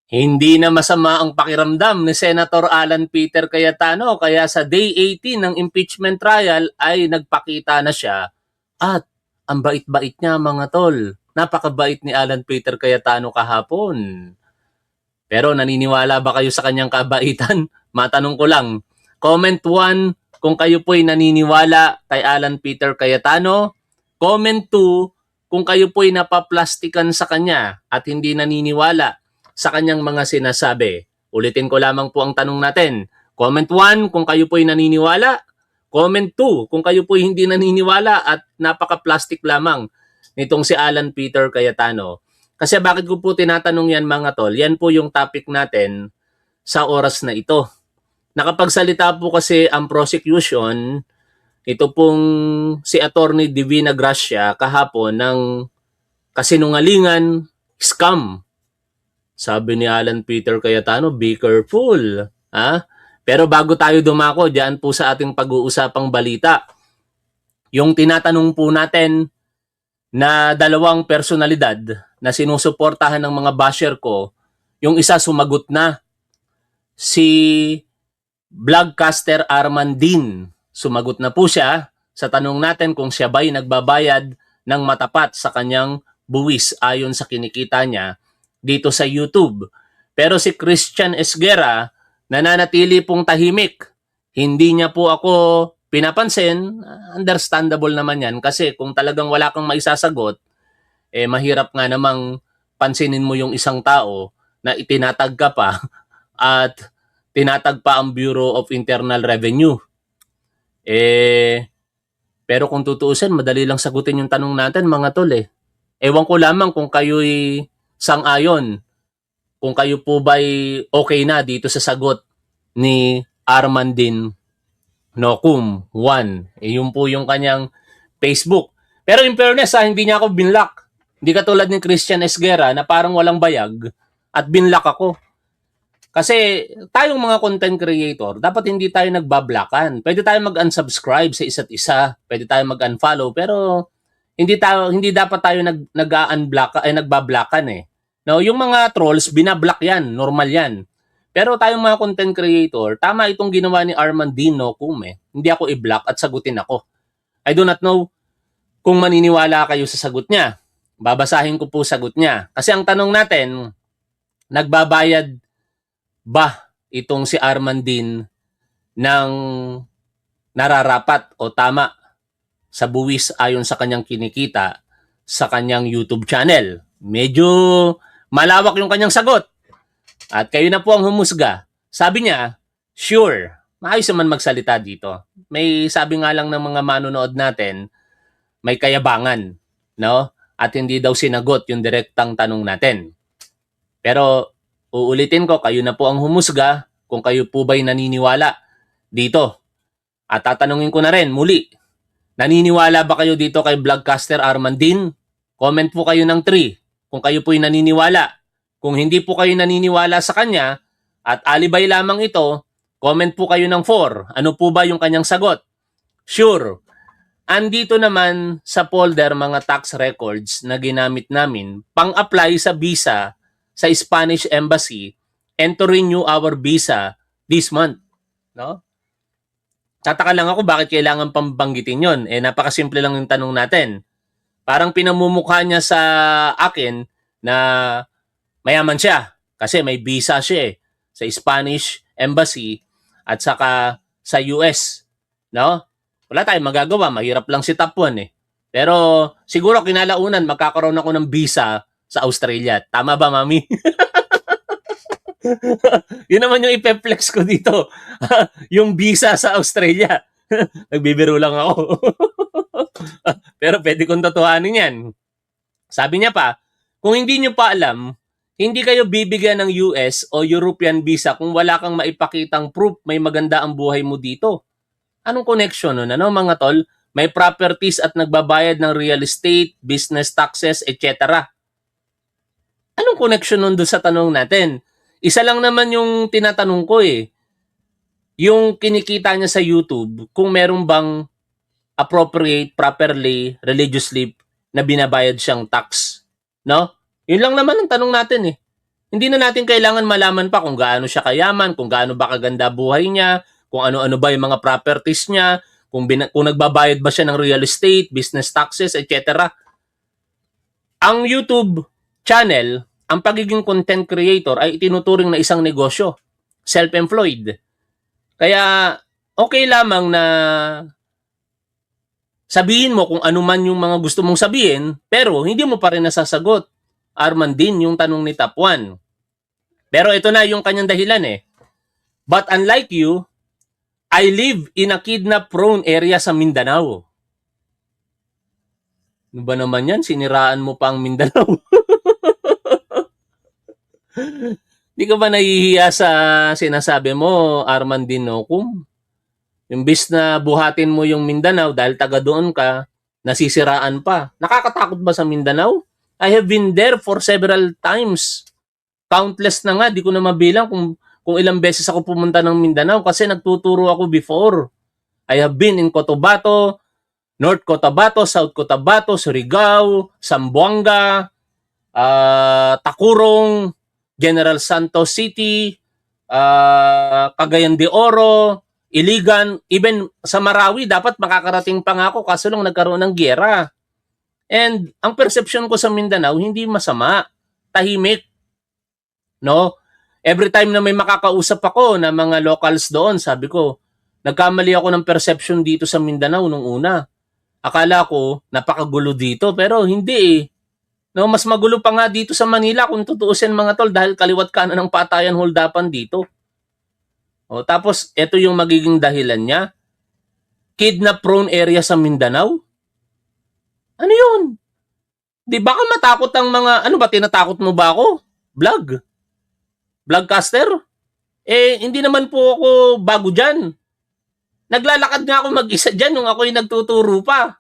Hindi na masama ang pakiramdam ni Senator Alan Peter Cayetano kaya sa Day 18 ng impeachment trial ay nagpakita na siya at ang bait-bait niya mga tol. Napakabait ni Alan Peter Cayetano kahapon. Pero naniniwala ba kayo sa kanyang kabaitan? Matanong ko lang. Comment 1 kung kayo po'y naniniwala kay Alan Peter Cayetano. Comment 2 kung kayo po'y napaplastikan sa kanya at hindi naniniwala sa kanyang mga sinasabi. Ulitin ko lamang po ang tanong natin. Comment 1 kung kayo po'y naniniwala. Comment 2 kung kayo po'y hindi naniniwala at napaka-plastic lamang nitong si Alan Peter Cayetano. Kasi bakit ko po tinatanong yan mga tol? Yan po yung topic natin sa oras na ito. Nakapagsalita po kasi ang prosecution, ito pong si Attorney Divina Gracia kahapon ng kasinungalingan, scam. Sabi ni Alan Peter Cayetano, be careful. Ha? Pero bago tayo dumako, diyan po sa ating pag-uusapang balita, yung tinatanong po natin na dalawang personalidad na sinusuportahan ng mga basher ko, yung isa sumagot na, si Vlogcaster Armandin. Sumagot na po siya sa tanong natin kung siya ba'y nagbabayad ng matapat sa kanyang buwis ayon sa kinikita niya dito sa YouTube. Pero si Christian Esguerra, nananatili pong tahimik. Hindi niya po ako pinapansin. Understandable naman yan kasi kung talagang wala kang maisasagot, mahirap nga namang pansinin mo yung isang tao na itinatag ka pa at tinatag pa ang Bureau of Internal Revenue. Pero kung tutuusin, madali lang sagutin yung tanong natin mga tol eh. Ewan ko lamang kung kayo'y sang-ayon, kung kayo po ba'y okay na dito sa sagot ni Armandin Nocum 1. Yun po yung kanyang Facebook. Pero in fairness, hindi niya ako binlock. Hindi katulad ni Christian Esguerra na parang walang bayag at binlock ako. Kasi tayong mga content creator, dapat hindi tayo nagbablockan. Pwede tayo mag-unsubscribe sa isa't isa, pwede tayo mag-unfollow, pero hindi dapat tayo nag-unblock nagbablockan eh. No, yung mga trolls binablock yan, normal yan. Pero tayong mga content creator, tama itong ginawa ni Armandino Nocum eh. Hindi ako i-block at sagutin ako. I do not know kung maniniwala kayo sa sagot niya. Babasahin ko po sagot niya. Kasi ang tanong natin, nagbabayad ba itong si Armandin ng nararapat o tama sa buwis ayon sa kanyang kinikita sa kanyang YouTube channel? Medyo malawak yung kanyang sagot. At kayo na po ang humusga. Sabi niya, sure. Maayos naman magsalita dito. May sabi nga lang ng mga manonood natin, may kayabangan, no? At hindi daw sinagot yung direktang tanong natin. Pero uulitin ko, kayo na po ang humusga kung kayo po ba'y naniniwala dito. At tatanungin ko na rin muli, naniniwala ba kayo dito kay Vlogcaster Armandin? Comment po kayo ng 3 kung kayo po'y naniniwala. Kung hindi po kayo naniniwala sa kanya at alibay lamang ito, comment po kayo ng 4. Ano po ba yung kanyang sagot? Sure. Andito naman sa folder mga tax records na ginamit namin pang-apply sa visa sa Spanish Embassy and to renew our visa this month. No? Tataka lang ako bakit kailangan pambanggitin yon. Napakasimple lang yung tanong natin. Parang pinamumukha niya sa akin na mayaman siya kasi may visa siya sa Spanish Embassy at saka sa US. No? Wala tayong magagawa. Mahirap lang si Top 1 eh. Pero siguro kinalaunan magkakaroon ako ng visa sa Australia. Tama ba, Mami? Yun naman yung ipeplex ko dito. Yung visa sa Australia. Nagbibiro lang ako. Pero pwede kong totohanin yan. Sabi niya pa, kung hindi niyo pa alam, hindi kayo bibigyan ng US o European visa kung wala kang maipakitang proof may maganda ang buhay mo dito. Anong connection nun? Ano mga tol? May properties at nagbabayad ng real estate, business taxes, etc. Anong connection nun doon sa tanong natin? Isa lang naman yung tinatanong ko eh. Yung kinikita niya sa YouTube, kung meron bang appropriate, properly, religiously na binabayad siyang tax. No? Yun lang naman ang tanong natin eh. Hindi na natin kailangan malaman pa kung gaano siya kayaman, kung gaano ba kaganda buhay niya, kung ano-ano ba yung mga properties niya, kung nagbabayad ba siya ng real estate, business taxes, etc. Ang YouTube channel, ang pagiging content creator ay itinuturing na isang negosyo, self-employed. Kaya okay lamang na sabihin mo kung ano man yung mga gusto mong sabihin, pero hindi mo pa rin nasasagot. Arman din yung tanong ni Top 1. Pero ito na yung kanyang dahilan eh. But unlike you, I live in a kidnap-prone area sa Mindanao. Ano ba naman yan? Siniraan mo pa ang Mindanao. Di ka ba nahihiya sa sinasabi mo, Arman Dinokum? Imbis na buhatin mo yung Mindanao dahil taga doon ka, nasisiraan pa. Nakakatakot ba sa Mindanao? I have been there for several times. Countless na nga, di ko na mabilang kung ilang beses ako pumunta ng Mindanao kasi nagtuturo ako before. I have been in Cotabato, North Cotabato, South Cotabato, Surigao, Zamboanga, Tacurong, General Santos City, Cagayan de Oro, Iligan, even sa Marawi, dapat makakarating pa nga ako kaso lang nagkaroon ng giyera. And ang perception ko sa Mindanao, hindi masama. Tahimik. No? Every time na may makakausap ako na mga locals doon, sabi ko, nagkamali ako ng perception dito sa Mindanao nung una. Akala ko, napakagulo dito, pero hindi eh. No, mas magulo pa nga dito sa Manila kung tutuusin mga tol dahil kaliwat kanan ng patayan holdapan dito. O, tapos, ito yung magiging dahilan niya. Kidnap-prone area sa Mindanao? Ano yun? Di baka matakot ang mga, ano ba, tinatakot mo ba ako? Vlogcaster? Eh, hindi naman po ako bago dyan. Naglalakad nga ako mag-isa dyan nung ako'y nagtuturo pa.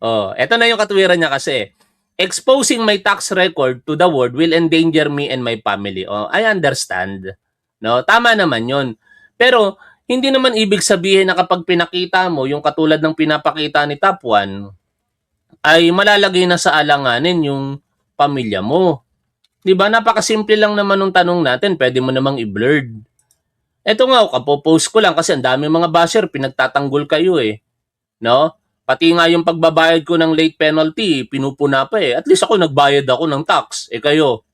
Oh, eto na yung katwiran niya kasi. Exposing my tax record to the world will endanger me and my family. Oh, I understand. No, tama naman 'yon. Pero hindi naman ibig sabihin na kapag pinakita mo yung katulad ng pinapakita ni Top 1 ay malalagay na sa alanganin yung pamilya mo. 'Di ba? Napakasimple lang naman ng tanong natin. Pwede mo namang i-blurred. Ito nga, kapopost ko lang kasi ang dami mga basher pinagtatanggol kayo eh. No? Pati nga yung pagbabayad ko ng late penalty, pinupuna pa eh. At least ako nagbayad ako ng tax. Eh kayo,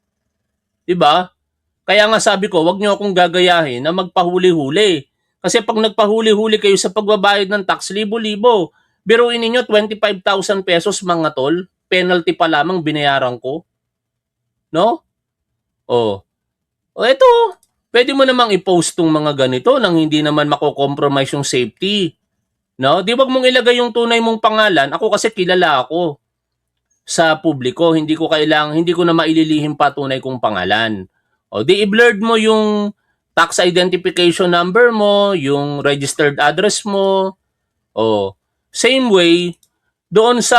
'di ba? Kaya nga sabi ko, wag niyo akong gagayahin na magpahuli-huli. Kasi pag nagpahuli-huli kayo sa pagbabayad ng tax, libo-libo. Biruin ninyo 25,000 pesos mga tol, penalty pa lamang binayaran ko. No? Oh. O eto, pwede mo namang i-post tong mga ganito nang hindi naman mako-compromise yung safety. No? Di wag mong ilagay yung tunay mong pangalan. Ako kasi kilala ako sa publiko. Hindi ko na maililihim pa tunay kong pangalan. O di i-blurred mo yung tax identification number mo, yung registered address mo. O same way doon sa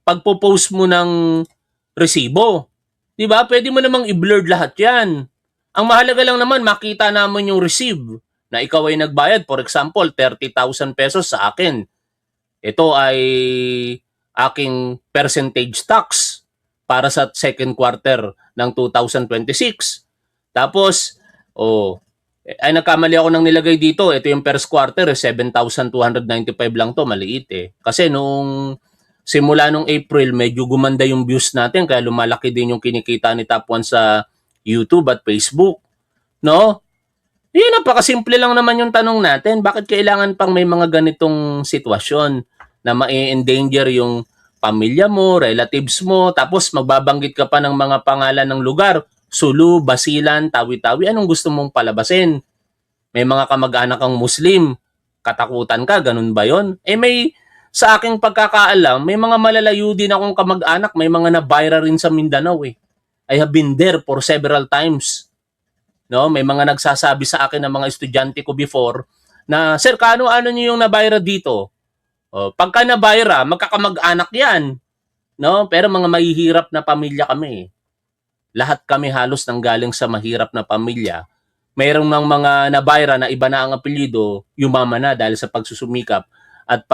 pagpo-post mo ng resibo. 'Di ba? Pwede mo namang i-blurred lahat 'yan. Ang mahalaga lang naman makita naman yung receive na ikaw ay nagbayad, for example, 30,000 pesos sa akin. Ito ay aking percentage tax para sa second quarter ng 2026. Tapos, ay nagkamali ako ng nilagay dito. Ito yung first quarter, 7,295 lang to, maliit eh. Kasi nung simula nung April, medyo gumanda yung views natin kaya lumalaki din yung kinikita ni Top 1 sa YouTube at Facebook. No? Napakasimple lang naman yung tanong natin. Bakit kailangan pang may mga ganitong sitwasyon na ma-endanger yung pamilya mo, relatives mo, tapos magbabanggit ka pa ng mga pangalan ng lugar, Sulu, Basilan, Tawi-Tawi, anong gusto mong palabasin? May mga kamag-anak kang Muslim, katakutan ka, ganun ba yon? Sa aking pagkakaalam, may mga malalayo din akong kamag-anak, may mga na-viral rin sa Mindanao eh. I have been there for several times. No, may mga nagsasabi sa akin ng mga estudyante ko before na, "Sir, ano niyo yung na-viral dito?" Pagka na-viral, magkakamag-anak 'yan. No, pero mga mahihirap na pamilya kami. Lahat kami halos nanggaling sa mahirap na pamilya. Mayroong ng mga na-viral na iba na ang apelyido, yumaman na dahil sa pagsusumikap at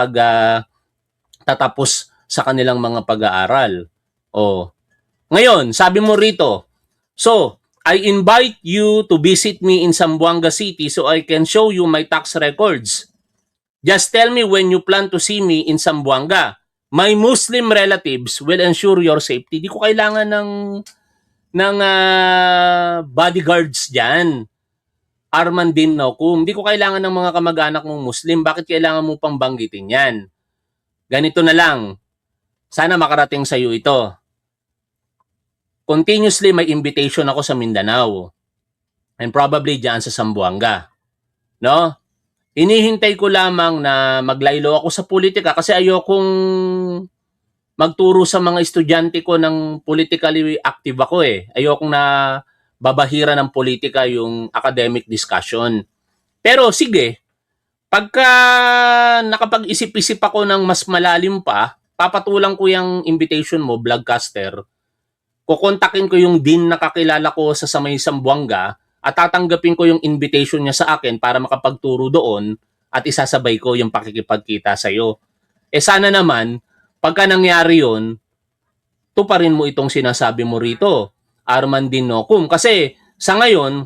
tatapos sa kanilang mga pag-aaral. Oh. Ngayon, sabi mo rito, so, I invite you to visit me in Zamboanga City so I can show you my tax records. Just tell me when you plan to see me in Zamboanga. My Muslim relatives will ensure your safety. Di ko kailangan ng bodyguards diyan. Armandin Nokum. Di ko kailangan ng mga kamag-anak mong Muslim. Bakit kailangan mo pang banggitin yan? Ganito na lang. Sana makarating sa iyo ito. Continuously may invitation ako sa Mindanao. And probably diyan sa Zamboanga. No? Inihintay ko lamang na maglaylo ako sa politika kasi ayokong magturo sa mga estudyante ko ng politically active ako eh. Ayokong na babahira ng politika yung academic discussion. Pero sige, pagka nakapag-isip-isip ako ng mas malalim pa, papatulang ko yung invitation mo, vlogcaster. Kukontakin ko yung dean na kakilala ko sa Samay Zamboanga at tatanggapin ko yung invitation niya sa akin para makapagturo doon at isasabay ko yung pakikipagkita sa iyo. Sana naman, pagka nangyari yun, tuparin mo itong sinasabi mo rito, Armandin Nokum. Kasi sa ngayon,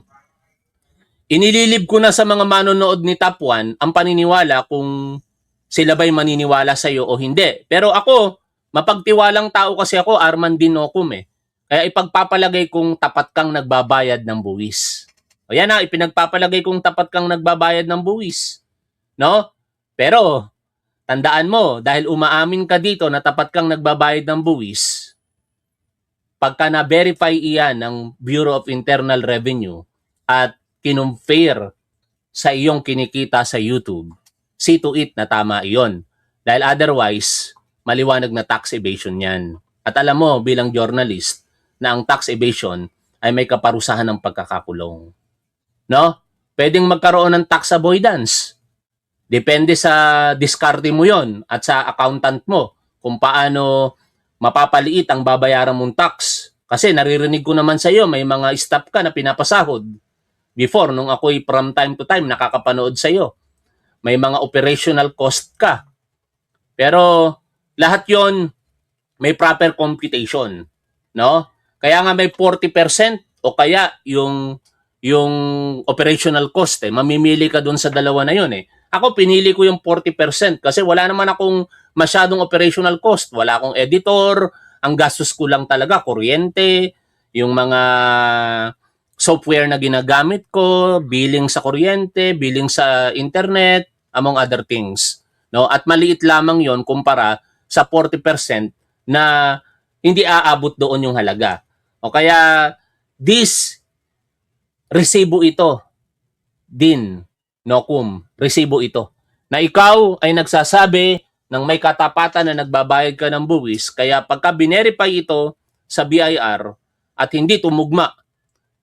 inililib ko na sa mga manonood ni Top 1 ang paniniwala kung sila ba'y maniniwala sa iyo o hindi. Pero ako, mapagtiwalang tao kasi ako, Armandin Nokum eh. Kaya ipagpapalagay kong tapat kang nagbabayad ng buwis. O yan na, ipinagpapalagay kong tapat kang nagbabayad ng buwis. No? Pero, tandaan mo, dahil umaamin ka dito na tapat kang nagbabayad ng buwis, pagka na-verify iyan ng Bureau of Internal Revenue at kinumfare sa iyong kinikita sa YouTube, see to it na tama iyon. Dahil otherwise, maliwanag na tax evasion yan. At alam mo, bilang journalist, na ang tax evasion ay may kaparusahan ng pagkakakulong. No? Pwedeng magkaroon ng tax avoidance. Depende sa diskarte mo yon at sa accountant mo kung paano mapapaliit ang babayaran mong tax. Kasi naririnig ko naman sa iyo, may mga staff ka na pinapasahod. Before, nung ako'y from time to time nakakapanood sa iyo, may mga operational cost ka. Pero lahat yon may proper computation. No? Kaya nga may 40% o kaya yung operational cost eh. Mamimili ka dun sa dalawa na yun eh. Ako pinili ko yung 40% kasi wala naman akong masyadong operational cost. Wala akong editor, ang gastos ko lang talaga kuryente, yung mga software na ginagamit ko, billing sa kuryente, billing sa internet, among other things. No? At maliit lamang yon kumpara sa 40% na hindi aabot doon yung halaga. O kaya, this resibo ito din, Nokum, resibo ito, na ikaw ay nagsasabi ng may katapatan na nagbabayad ka ng buwis, kaya pagka binerify ito sa BIR at hindi tumugma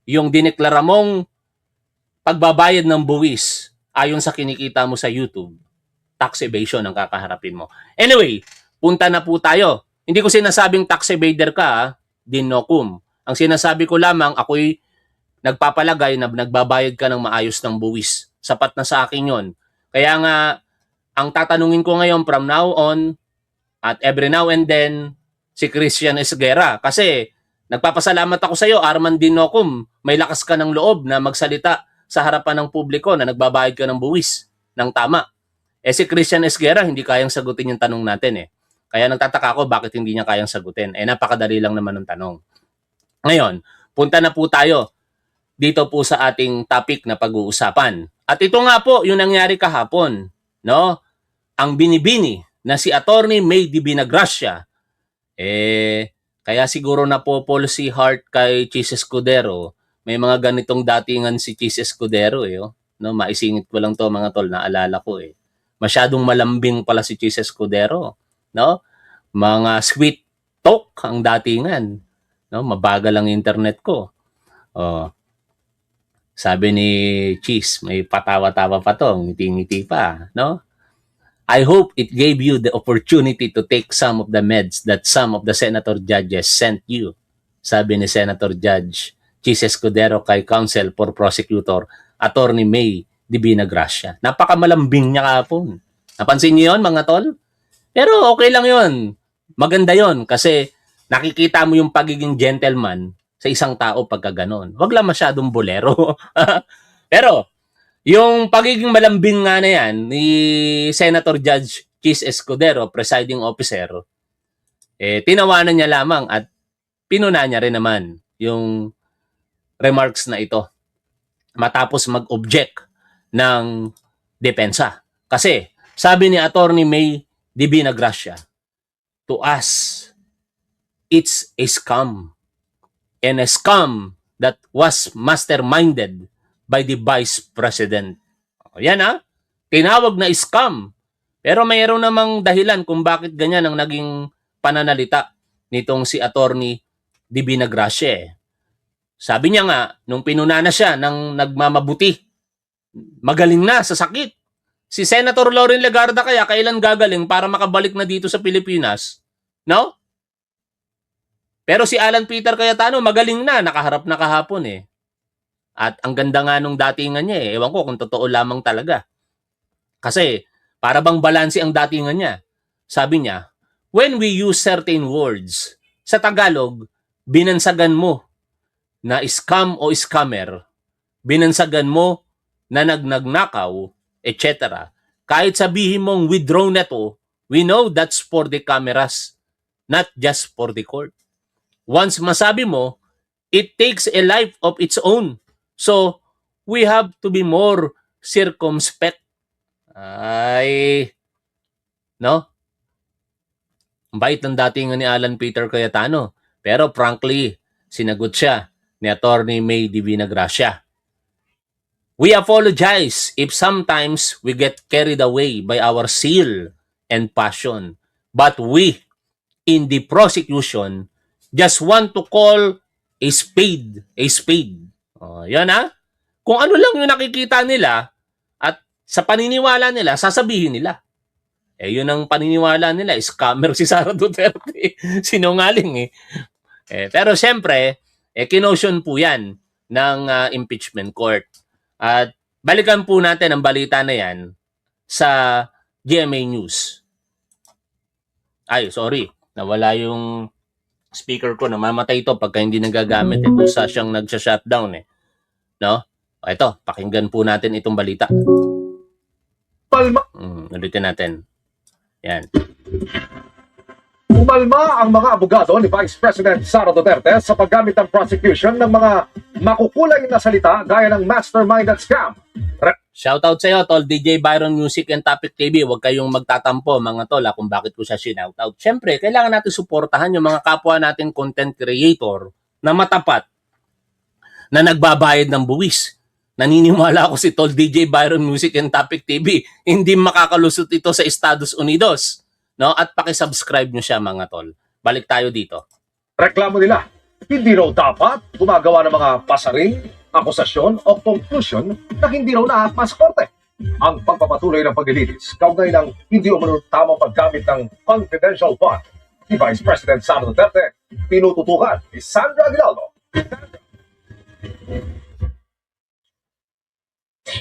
yung dineklara mong pagbabayad ng buwis ayon sa kinikita mo sa YouTube, tax evasion ang kakaharapin mo. Anyway, punta na po tayo. Hindi ko sinasabing tax evader ka, din Nokum. Ang sinasabi ko lamang, ako'y nagpapalagay na nagbabayad ka ng maayos ng buwis. Sapat na sa akin yon. Kaya nga, ang tatanungin ko ngayon from now on, at every now and then, si Christian Esguerra. Kasi, nagpapasalamat ako sa iyo, Armandin Nokum. May lakas ka ng loob na magsalita sa harapan ng publiko na nagbabayad ka ng buwis ng tama. Si Christian Esguerra, hindi kayang sagutin yung tanong natin eh. Kaya nagtataka ako bakit hindi niya kayang sagutin. Napakadali lang naman ng tanong. Ngayon, punta na po tayo dito po sa ating topic na pag-uusapan. At ito nga po yung nangyari kahapon, no? Ang binibini na si Attorney May D. Binagracia, kaya siguro na po policy heart kay Chis Escudero. May mga ganitong datingan si Chis Escudero no? Maisingit ko lang to mga tol, naalala ko Masyadong malambing pala si Chis Escudero, no? Mga sweet talk ang datingan. No, mabagal ang internet ko. Sabi ni Cheese, may patawa-tawa pa to, ngiti-ngiti pa, no? I hope it gave you the opportunity to take some of the meds that some of the senator judges sent you. Sabi ni Senator Judge Cheese Escudero kay Counsel for Prosecutor Attorney May D. Binagracia. Napakamalambing niya kahapon. Napansin niyo yun, mga tol? Pero okay lang yun. Maganda yun kasi nakikita mo yung pagiging gentleman sa isang tao pagka ganon. Wag lang masyadong bolero. Pero, yung pagiging malambing nga na yan ni Senator Judge Chis Escudero, presiding officer, tinawanan niya lamang at pinuna niya rin naman yung remarks na ito matapos mag-object ng depensa. Kasi, sabi ni Attorney May Divina Gracia, to us, it's a scam. And a scam that was masterminded by the Vice President. Yan tinawag na scam. Pero mayroon namang dahilan kung bakit ganyan ang naging pananalita nitong si Attorney Divina Gracia. Sabi niya nga, nung pinuna na siya ng nagmamabuti, magaling na sa sakit. Si Senator Loren Legarda kaya kailan gagaling para makabalik na dito sa Pilipinas? No? Pero si Alan Peter Cayetano magaling na, nakaharap na kahapon At ang ganda nga nung datingan niya Ewan ko kung totoo lamang talaga. Kasi para bang balanse ang datingan niya. Sabi niya, when we use certain words, sa Tagalog, binansagan mo na scam o scammer, binansagan mo na nagnagnakaw, etc. Kahit sabihin mong withdraw na to, we know that's for the cameras, not just for the court. Once masabi mo, it takes a life of its own. So, we have to be more circumspect. No? Ang bait ng dating ni Alan Peter Cayetano. Pero frankly, sinagot siya ni Attorney May Divina Gracia. We apologize if sometimes we get carried away by our zeal and passion. But we, in the prosecution, just want to call a spade a spade. Yan Kung ano lang yung nakikita nila at sa paniniwala nila, sasabihin nila. Yun ang paniniwala nila, scammer si Sara Duterte. Sinungaling pero siyempre, kinotion po yan ng impeachment court. At balikan po natin ang balita na yan sa GMA News. Ay, sorry. Nawala yung speaker ko. Namamatay ito pagka hindi nagagamit. Kusa siyang nagsha-shutdown No? Ito, pakinggan po natin itong balita. Ulitin natin. Yan. Umalma ang mga abogado ni Vice President Sara Duterte sa paggamit ng prosecution ng mga makukulay na salita gaya ng masterminded scam. Shoutout sa iyo, Tol DJ Byron Music and Topic TV. Huwag kayong magtatampo mga tol kung bakit ko siya sinoutout. Siyempre, kailangan natin suportahan yung mga kapwa natin content creator na matapat na nagbabayad ng buwis. Naniniwala ako si Tol DJ Byron Music and Topic TV. Hindi makakalusot ito sa Estados Unidos. No? At pakisubscribe nyo siya mga tol. Balik tayo dito. Reklamo nila, hindi raw dapat gumagawa ng mga pasaring, akusasyon o conclusion na hindi raw naakma sa korte. Ang pagpapatuloy ng paglilitis, kaugnay ng hindi umano tamang paggamit ng confidential fund ni Vice President Sara Duterte, tinututukan ni Sandra Aguinaldo.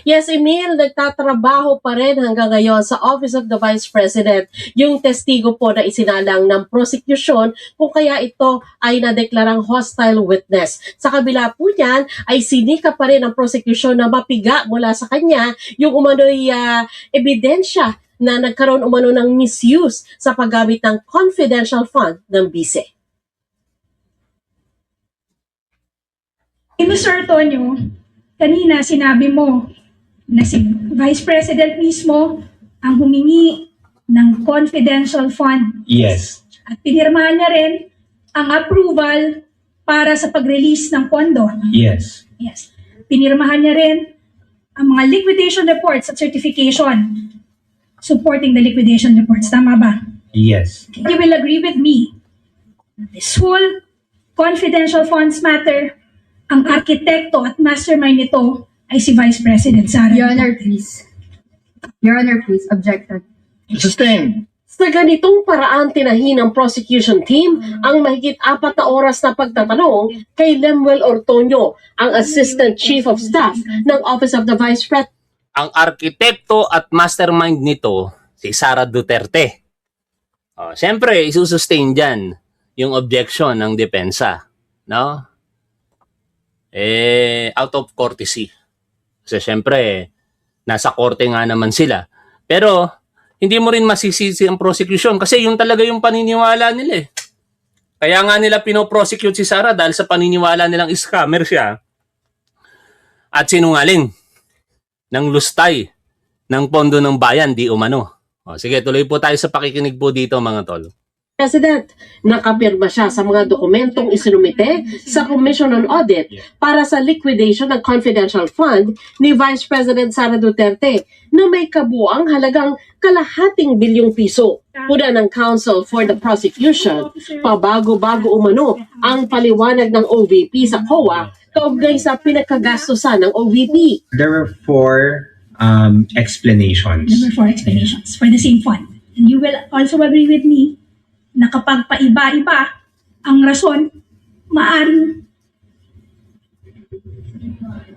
Yes, Emil, nagtatrabaho pa rin hanggang ngayon sa Office of the Vice President yung testigo po na isinalang ng prosecution kung kaya ito ay nadeklarang hostile witness. Sa kabila po niyan ay sinika pa rin ang prosecution na mapiga mula sa kanya yung umano'y ebidensya na nagkaroon umano ng misuse sa paggamit ng confidential fund ng BICE. Mr. Antonio, kanina sinabi mo na si Vice President mismo ang humingi ng confidential fund. Yes. At pinirmahan niya rin ang approval para sa pag-release ng pondo. Yes. Yes. Pinirmahan niya rin ang mga liquidation reports at certification supporting the liquidation reports. Tama ba? Yes. You will agree with me. This whole confidential funds matter, ang arkitekto at mastermind nito ay si Vice President Sara. Your Honor, please. Your Honor, please. Objected. Sustained. Sa ganitong paraan tinahin ng prosecution team ang mahigit 4 na oras na pagtatanong kay Lemuel Ortonio, ang Assistant Chief of Staff ng Office of the Vice President. Ang arkitekto at mastermind nito, si Sara Duterte. Siyempre, isusustain dyan yung objection ng depensa, no? Out of courtesy. Kasi syempre, nasa korte nga naman sila. Pero, hindi mo rin masisisi ang prosecution kasi yun talaga yung paniniwala nila eh. Kaya nga nila pinoprosecute si Sara dahil sa paniniwala nilang scammer siya at sinungaling ng lustay ng pondo ng bayan di umano. O, sige, tuloy po tayo sa pakikinig po dito mga tol. President, nakapirma siya sa mga dokumentong isinumite sa Commission on Audit para sa liquidation ng confidential fund ni Vice President Sara Duterte na may kabuang halagang kalahating bilyong piso. Puna ng Counsel for the Prosecution, pabago-bago umano ang paliwanag ng OVP sa COA kaugnay sa pinagkagastusan ng OVP. There were four explanations. There were 4 explanations for the same fund. And you will also agree with me na kapag paiba-iba ang rason, maaring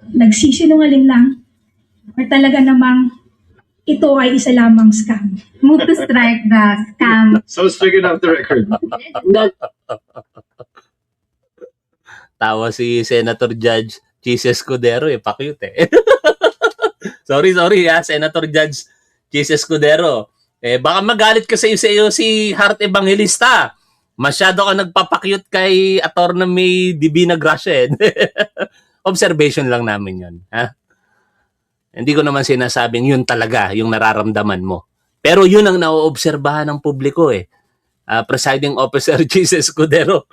nagsisinungaling lang or talaga namang ito ay isa lamang scam. Move to strike the scam. So stricken off the record. Tawa si Senator Judge Chis Escudero eh, pa-cute eh. sorry Senator Judge Chis Escudero. Baka magalit kasi sa iyo si Heart Evangelista. Masyado ka nagpapakyut kay Atty. May Divina Gracia. Observation lang namin yun. Ha? Hindi ko naman sinasabing yun talaga yung nararamdaman mo. Pero yun ang nauobserbahan ng publiko eh. Presiding Officer Jesus Escudero.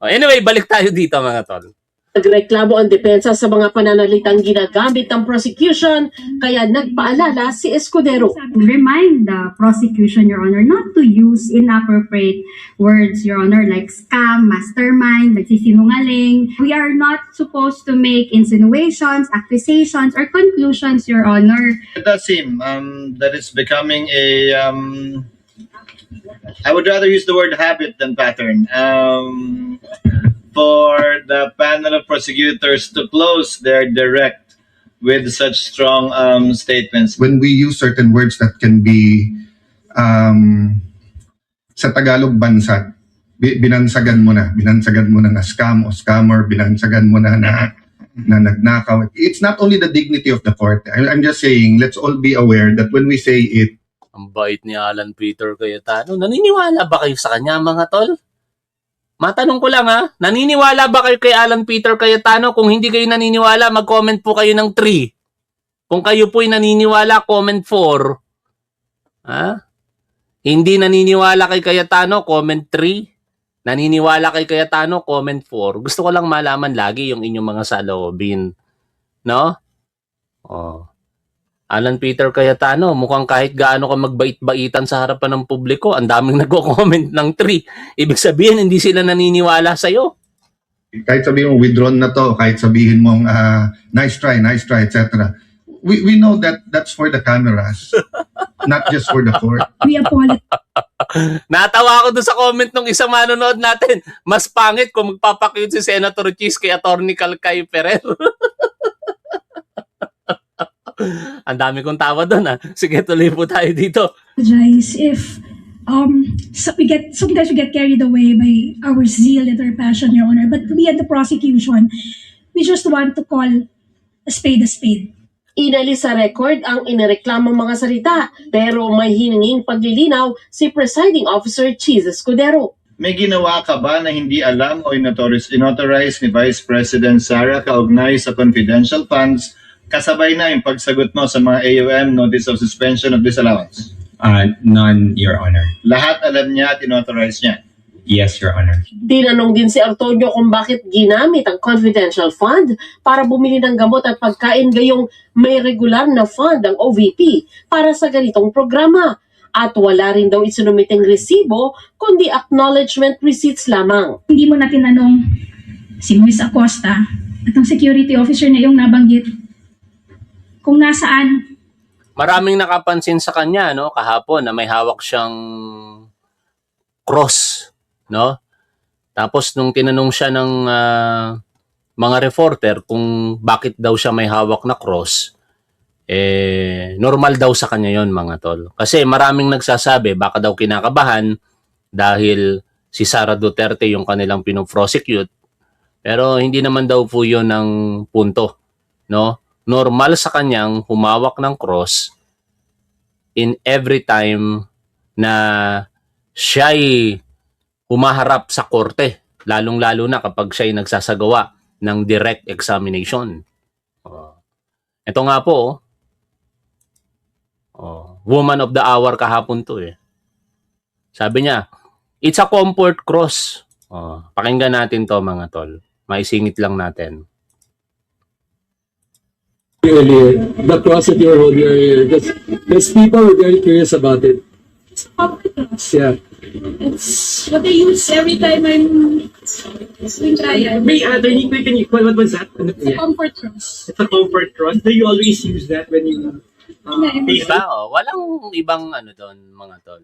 Anyway, balik tayo dito mga tol. Nagreklamo ang depensa sa mga pananalitang ginagamit ng prosecution kaya nagpaalala si Escudero. Remind the prosecution, Your Honor, not to use inappropriate words, Your Honor, like scam, mastermind, nagsisinungaling. We are not supposed to make insinuations, accusations, or conclusions, Your Honor. It does seem that it's becoming a, I would rather use the word habit than pattern. For the panel of prosecutors to close their direct with such strong statements. When we use certain words that can be sa Tagalog bansag, binansagan mo na na scam o scammer, binansagan mo na nagnakaw. It's not only the dignity of the court. I'm just saying, let's all be aware that when we say it, Ang bait ni Alan Peter Cayetano. Naniniwala ba kayo sa kanya mga tol? Matanong ko lang ha, naniniwala ba kayo kay Alan Peter Cayetano? Kung hindi kayo naniniwala, mag-comment po kayo ng 3. Kung kayo po'y naniniwala, comment 4. Ha? Hindi naniniwala kay Cayetano, comment 3. Naniniwala kay Cayetano, comment 4. Gusto ko lang malaman lagi yung inyong mga saloobin. No? Oh. Alan Peter Cayetano, mukhang kahit gaano ka magbait-baitan sa harapan ng publiko, ang daming nagko-comment ng 3. Ibig sabihin, hindi sila naniniwala sa'yo. kahit sabihin mo withdrawn na to, kahit sabihin mong nice try, etc. We know that that's for the cameras, not just for the court. We apologize. Natawa ako doon sa comment ng isang manonood natin. Mas pangit kung magpapakyut si Senator Cheese kay Atty. Calcay Ferrer. Ang dami kong tawa doon ha. Sige, tuloy po tayo dito. If sometimes we get carried away by our zeal and our passion, Your Honor. But we at the prosecution, we just want to call a spade a spade. Inalis sa record ang inireklamong mga salita pero may hininging paglilinaw si Presiding Officer Cheese Escudero. May ginawa ka ba na hindi alam o inauthorize ni Vice President Sara kaugnay sa confidential funds kasabay na yung pagsagot mo sa mga AUM Notice of Suspension of Disallowance? None, Your Honor. Lahat alam niya at inauthorize niya. Yes, Your Honor. Tinanong din si Artoño kung bakit ginamit ang confidential fund para bumili ng gamot at pagkain gayong may regular na fund ang OVP para sa ganitong programa. At wala rin daw isinumiteng resibo kundi acknowledgement receipts lamang. Hindi mo na tinanong si Ms. Acosta at ang security officer na iyong nabanggit kung nasaan. Maraming nakapansin sa kanya no kahapon na may hawak siyang cross, no? Tapos nung tinanong siya ng mga reporter kung bakit daw siya may hawak na cross, normal daw sa kanya yon mga tol. Kasi maraming nagsasabi baka daw kinakabahan dahil si Sara Duterte yung kanilang pinoprosecute. Pero hindi naman daw po yun ang punto. No? Normal sa kanyang humawak ng cross in every time na siya'y humaharap sa korte. Lalong-lalo na kapag siya'y nagsasagawa ng direct examination. Ito nga po, woman of the hour kahapon to eh. Sabi niya, it's a comfort cross. Pakinggan natin to mga tol. Maisingit lang natin. Earlier, the cross that you're holding earlier, because people were very curious about it. It's a comfort cross. Yeah. It's what I use every time I'm doing trial. What was that? It's a comfort cross. It's a comfort cross. Do you always use that when you... Diba? Walang ibang ano doon mga tol.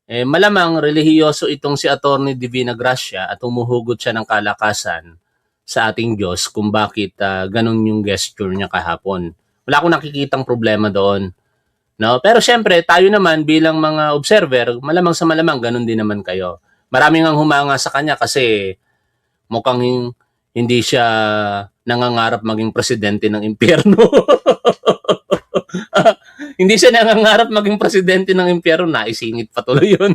Malamang relihiyoso itong si Attorney Divina Gracia at humuhugot siya ng kalakasan sa ating Diyos kung bakit ganun yung gesture niya kahapon. Wala akong nakikitang problema doon. No? Pero syempre, tayo naman bilang mga observer, malamang sa malamang ganun din naman kayo. Maraming ang humanga sa kanya kasi mukhang hindi siya nangangarap maging presidente ng impyerno. Hindi siya nangangarap maging presidente ng impyerno, naisingit patuloy yun.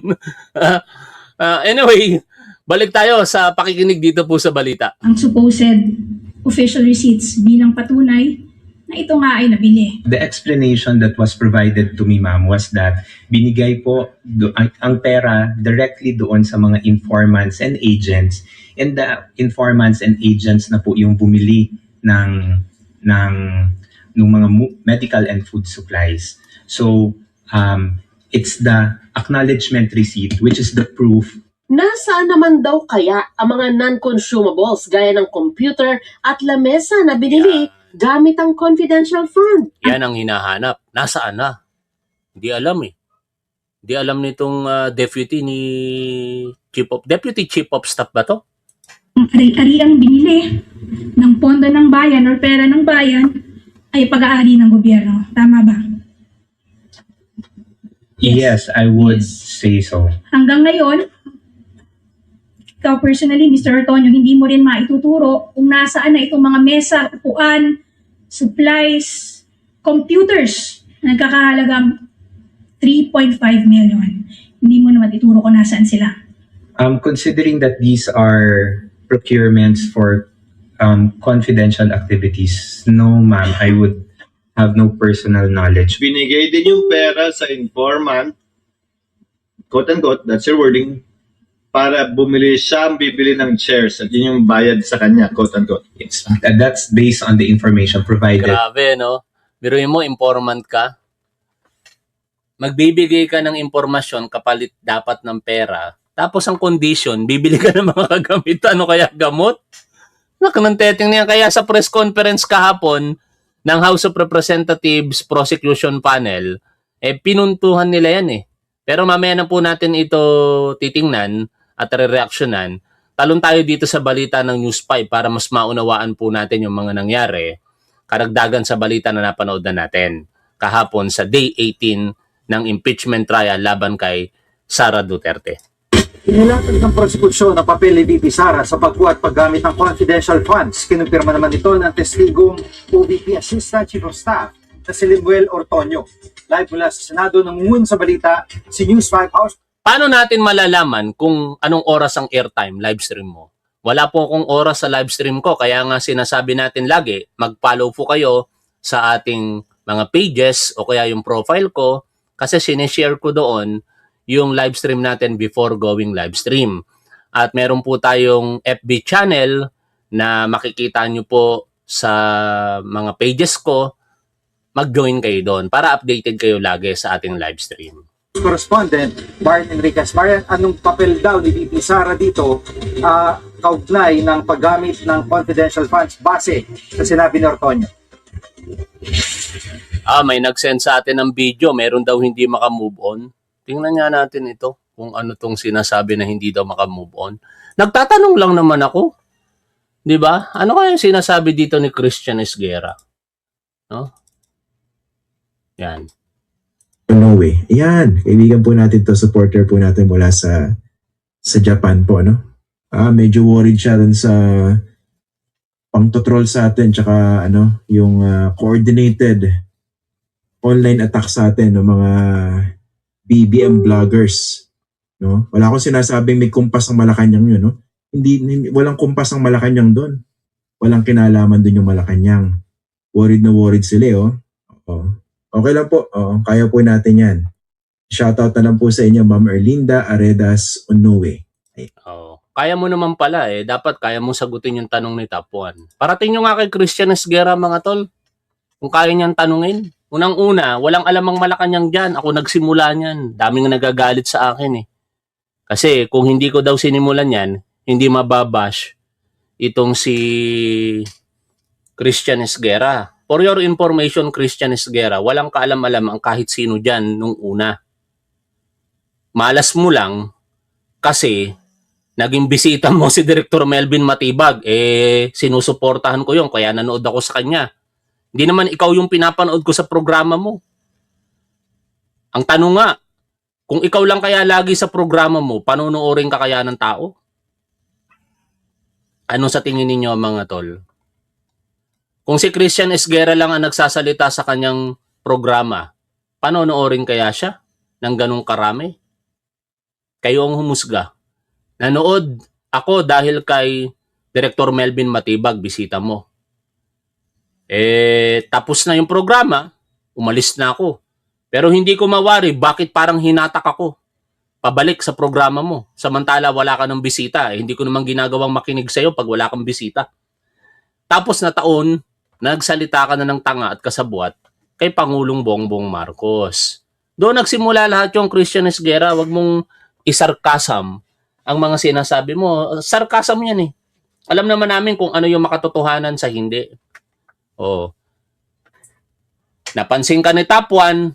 Anyway, balik tayo sa pakikinig dito po sa balita. Ang supposed official receipts bilang patunay na ito nga ay nabili. The explanation that was provided to me, ma'am, was that binigay po ang pera directly doon sa mga informants and agents, and the informants and agents na po yung bumili ng mga medical and food supplies. So, it's the acknowledgement receipt, which is the proof. Nasaan naman daw kaya ang mga non-consumables gaya ng computer at lamesa na binili gamit ang confidential fund? Yan ang hinahanap. Nasaan na? Hindi alam eh. Hindi alam nitong deputy chief of staff ba to? Ang ari-ariang binili ng pondo ng bayan or pera ng bayan ay pag-aari ng gobyerno. Tama ba? Yes, I would say so. Hanggang ngayon, ikaw personally, Mr. Ortonio, hindi mo rin maituturo kung nasaan na itong mga mesa, upuan, supplies, computers na nagkakahalagang 3.5 million. Hindi mo naman ituro kung nasaan sila. Considering that these are procurements for confidential activities, no ma'am, I would have no personal knowledge. Binigay din yung pera sa informant, quote-unquote, that's your wording, para bumili siya ang bibili ng shares at yun yung bayad sa kanya, quote-unquote. Yes. That's based on the information provided. Grabe, no? Biruin mo, informant ka. Magbibigay ka ng impormasyon kapalit dapat ng pera. Tapos ang condition, bibili ka ng mga kagamitan o kaya gamot. Nakananteteng niya. Kaya sa press conference kahapon ng House of Representatives Prosecution Panel, pinuntuhan nila yan eh. Pero mamaya na po natin ito titingnan at re-reactionan. Talon tayo dito sa balita ng News 5 para mas maunawaan po natin yung mga nangyari. Karagdagan sa balita na napanood na natin kahapon sa Day 18 ng impeachment trial laban kay Sara Duterte. Inilatag ng prosekusyon ang papel ni VP Sara sa pagkuha at paggamit ng confidential funds. Kinumpirma naman ito ng testigong OVP Assistant Chief of Staff na si Lemuel Ortonio. Live mula sa Senado nangungun sa balita si News 5 House. Paano natin malalaman kung anong oras ang airtime live stream mo? Wala po akong oras sa live stream ko, kaya nga sinasabi natin lagi, mag-follow po kayo sa ating mga pages o kaya yung profile ko kasi sineshare ko doon yung live stream natin before going live stream. At meron po tayong FB channel na makikita nyo po sa mga pages ko. Mag-join kayo doon para updated kayo lagi sa ating live stream. Correspondent Bart Enriquez. Bart, anong papel daw ni VP Sara dito kaugnay ng paggamit ng confidential funds base sa sinabi ni Ortonio? May nag-send sa atin ng video. Meron daw hindi makamove on. Tingnan nga natin ito kung ano tong sinasabi na hindi daw makamove on. Nagtatanong lang naman ako. 'Di ba? Ano kaya yung sinasabi dito ni Christian Esguerra? No? Yan. No way. Yan. Kaibigan po natin to, supporter po natin mula sa sa Japan po, no? Medyo worried siya dun sa pang-troll sa atin, tsaka yung coordinated online attack sa atin ng mga BBM vloggers, no? Wala akong sinasabing may kumpas ang Malacanang yun, no? Walang kumpas ang Malacanang doon. Walang kinalaman doon yung Malacanang. Worried na worried sila, oh. Oo. Okay lang po. Oo, kaya po natin yan. Shoutout na lang po sa inyo, Ma'am Erlinda Aredas Onoe. Oh, kaya mo naman pala eh. Dapat kaya mo sagutin yung tanong ni Top 1. Parating nyo nga kay Christian Esguerra, mga tol. Kung kaya niyang tanungin. Unang-una, walang alamang Malacanang dyan. Ako nagsimula niyan. Daming nagagalit sa akin eh. Kasi kung hindi ko daw sinimulan yan, hindi mababash itong si Christian Esguerra. For your information, Christian Esguerra, walang kaalam-alam ang kahit sino dyan nung una. Malas mo lang kasi naging bisita mo si Director Melvin Matibag. Sinusuportahan ko yun, kaya nanood ako sa kanya. Hindi naman ikaw yung pinapanood ko sa programa mo. Ang tanong nga, kung ikaw lang kaya lagi sa programa mo, panonoorin ka kaya ng tao? Ano sa tingin ninyo, mga tol? Kung si Christian Esguerra lang ang nagsasalita sa kanyang programa, panonoorin kaya siya ng ganong karami? Kayo ang humusga. Nanood ako dahil kay Director Melvin Matibag, bisita mo. Tapos na yung programa, umalis na ako. Pero hindi ko mawari bakit parang hinatak ako pabalik sa programa mo. Samantala wala ka ng bisita. Hindi ko naman ginagawang makinig sa'yo pag wala kang bisita. Tapos na taon, nagsalita ka na ng tanga at kasabwat kay Pangulong Bongbong Marcos. Doon nagsimula lahat yung Christian Esguerra. Wag mong isarkasam ang mga sinasabi mo. Sarkasam yan eh. Alam naman namin kung ano yung makatotohanan sa hindi. Oh. Napansin ka ni Top 1,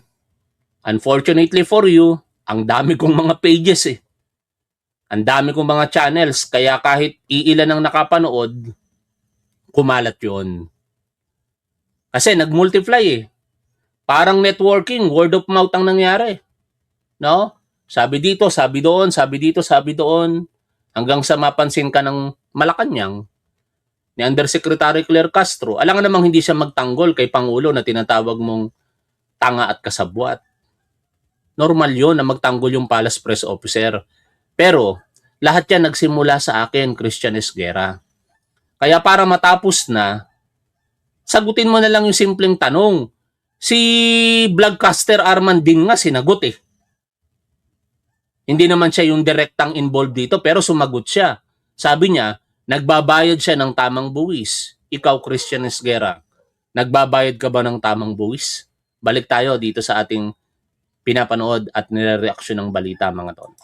unfortunately for you, ang dami kong mga pages eh. Ang dami kong mga channels, kaya kahit iilan ang nakapanood, kumalat yun. Kasi nag-multiply eh. Parang networking, word of mouth ang nangyari. No? Sabi dito, sabi doon, sabi dito, sabi doon. Hanggang sa mapansin ka ng Malacanang ni Undersecretary Claire Castro. Alam nga namang hindi siya magtanggol kay Pangulo na tinatawag mong tanga at kasabwat. Normal yun na magtanggol yung Palace Press Officer. Pero lahat yan nagsimula sa akin, Christian Esguerra. Kaya para matapos na, sagutin mo na lang yung simpleng tanong. Si Vlogcaster Arman din nga sinagot eh. Hindi naman siya yung direktang involved dito pero sumagot siya. Sabi niya, nagbabayad siya ng tamang buwis. Ikaw, Christian Esguerra, nagbabayad ka ba ng tamang buwis? Balik tayo dito sa ating pinapanood at nireaksyon ng balita, mga tol.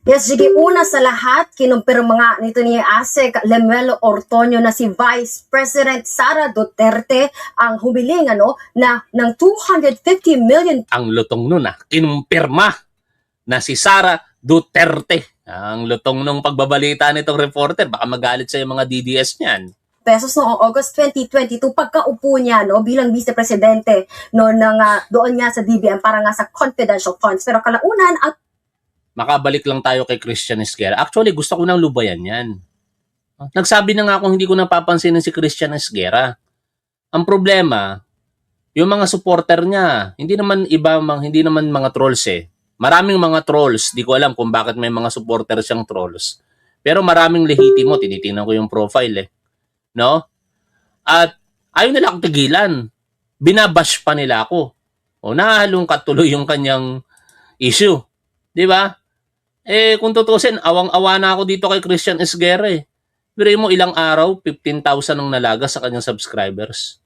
Yes, sige, una sa lahat, kinumpirma nga nito ni ASEC Lemuel Ortonio na si Vice President Sara Duterte ang humiling na ng 250 million. Ang lutong nun kinumpirma na si Sara Duterte. Ang lutong nung pagbabalita nitong reporter, baka magalit sa mga DDS niyan. Pesos noong August 2022 pagkaupo niya bilang Vice Presidente doon nga sa DBM para nga sa confidential funds. Pero kalaunan at makabalik lang tayo kay Christian Esguerra. Actually, gusto ko nang lubayan yan. Nagsabi na nga akong hindi ko napapansinin si Christian Esguerra. Ang problema, yung mga supporter niya, hindi naman mga trolls eh. Maraming mga trolls, di ko alam kung bakit may mga supporter siyang trolls. Pero maraming lehitimo, tinitingnan ko yung profile eh. No? At ayaw nila akong tigilan. Binabash pa nila ako. O nahalungkat tuloy yung kanyang issue. Di ba? Kung tutusin, awang-awa na ako dito kay Christian Esguerra eh. Pero mo ilang araw, 15,000 ang nalaga sa kanyang subscribers.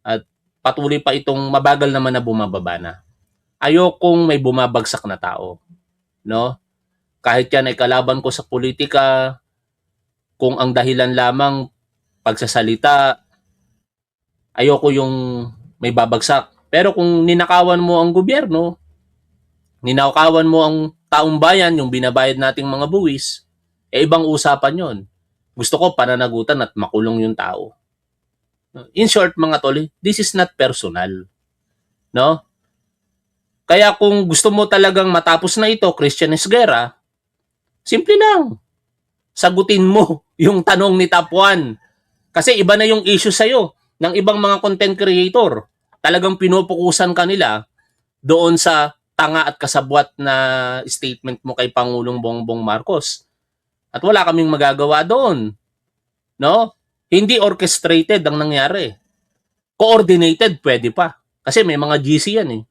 At patuloy pa itong mabagal naman na bumababa na. Ayokong may bumabagsak na tao. No? Kahit yan ay kalaban ko sa politika, kung ang dahilan lamang pagsasalita, ayoko yung may babagsak. Pero kung ninakawan mo ang gobyerno, ninakawan mo ang taong bayan, yung binabayad nating mga buwis, ibang usapan yon. Gusto ko pananagutan at makulong yung tao. In short, mga tol, this is not personal. No? Kaya kung gusto mo talagang matapos na ito, Christian Esguerra, simple lang. Sagutin mo yung tanong ni Top 1. Kasi iba na yung issue sa'yo ng ibang mga content creator. Talagang pinupukusan ka nila doon sa tanga at kasabwat na statement mo kay Pangulong Bongbong Marcos. At wala kaming magagawa doon. No? Hindi orchestrated ang nangyari. Coordinated, pwede pa. Kasi may mga GC yan eh.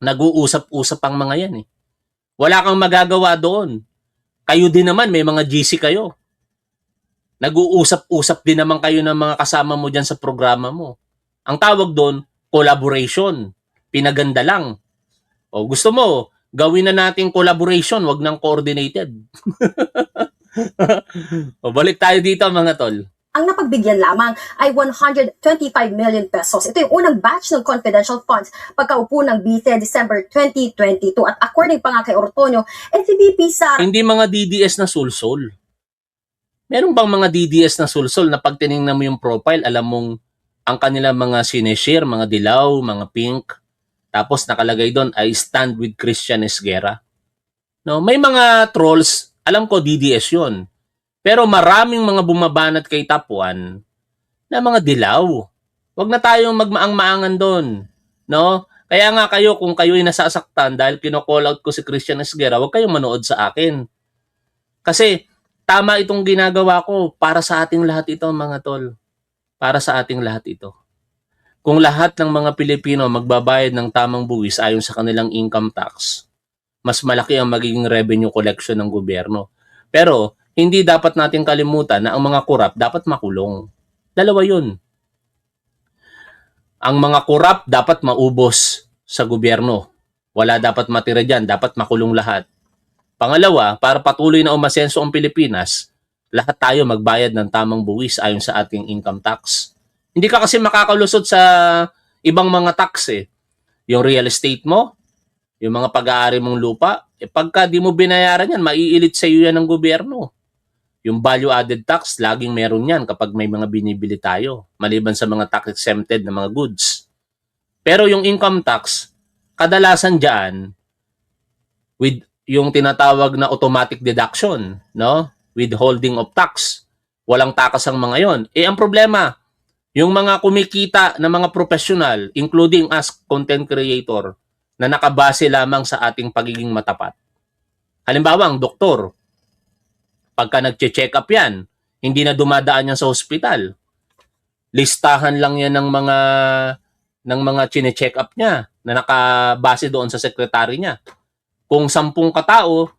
Nag-uusap-usap ang mga yan eh. Wala kang magagawa doon. Kayo din naman, may mga GC kayo. Nag-uusap-usap din naman kayo ng mga kasama mo dyan sa programa mo. Ang tawag doon, collaboration. Pinaganda lang. O gusto mo, gawin na natin collaboration, wag nang coordinated. O balik tayo dito mga tol. Ang napagbigyan lamang ay 125 million pesos. Ito yung unang batch ng confidential funds pagkaupo ng BICE December 2022. At according pa nga kay Ortonio, si VP Sara Hindi mga DDS na sulsol. Meron bang mga DDS na sulsol na pag tinignan mo yung profile, alam mong ang kanilang mga sineshare, mga dilaw, mga pink, tapos nakalagay doon, I stand with Christian Esguerra. No, may mga trolls, alam ko DDS yun. Pero maraming mga bumabanat kay Top 1 na mga dilaw. Huwag na tayong magmaang-maangan doon. No? Kaya nga kayo, kung kayo'y nasasaktan dahil kino-call out ko si Christian Esguerra, huwag kayong manood sa akin. Kasi tama itong ginagawa ko para sa ating lahat ito, mga tol. Para sa ating lahat ito. Kung lahat ng mga Pilipino magbabayad ng tamang buwis ayon sa kanilang income tax, mas malaki ang magiging revenue collection ng gobyerno. Pero hindi dapat natin kalimutan na ang mga korap dapat makulong. Dalawa yun. Ang mga korap dapat maubos sa gobyerno. Wala dapat matira dyan, dapat makulong lahat. Pangalawa, para patuloy na umasenso ang Pilipinas, lahat tayo magbayad ng tamang buwis ayon sa ating income tax. Hindi ka kasi makakalusot sa ibang mga tax eh. Yung real estate mo, yung mga pag-aari mong lupa, pagka di mo binayaran yan, maiilit sa iyo yan ng gobyerno. Yung value added tax, laging meron yan kapag may mga binibili tayo, maliban sa mga tax exempted na mga goods. Pero yung income tax, kadalasan dyan, with yung tinatawag na automatic deduction, no? Withholding of tax. Walang takas ang mga yon. Ang problema, yung mga kumikita na mga professional, including us content creator, na nakabase lamang sa ating pagiging matapat. Halimbawa, ang doktor, pagka nagche-check up yan, hindi na dumadaan yan sa ospital. Listahan lang yan ng mga chine-check up niya na nakabase doon sa sekretary niya. Kung 10 katao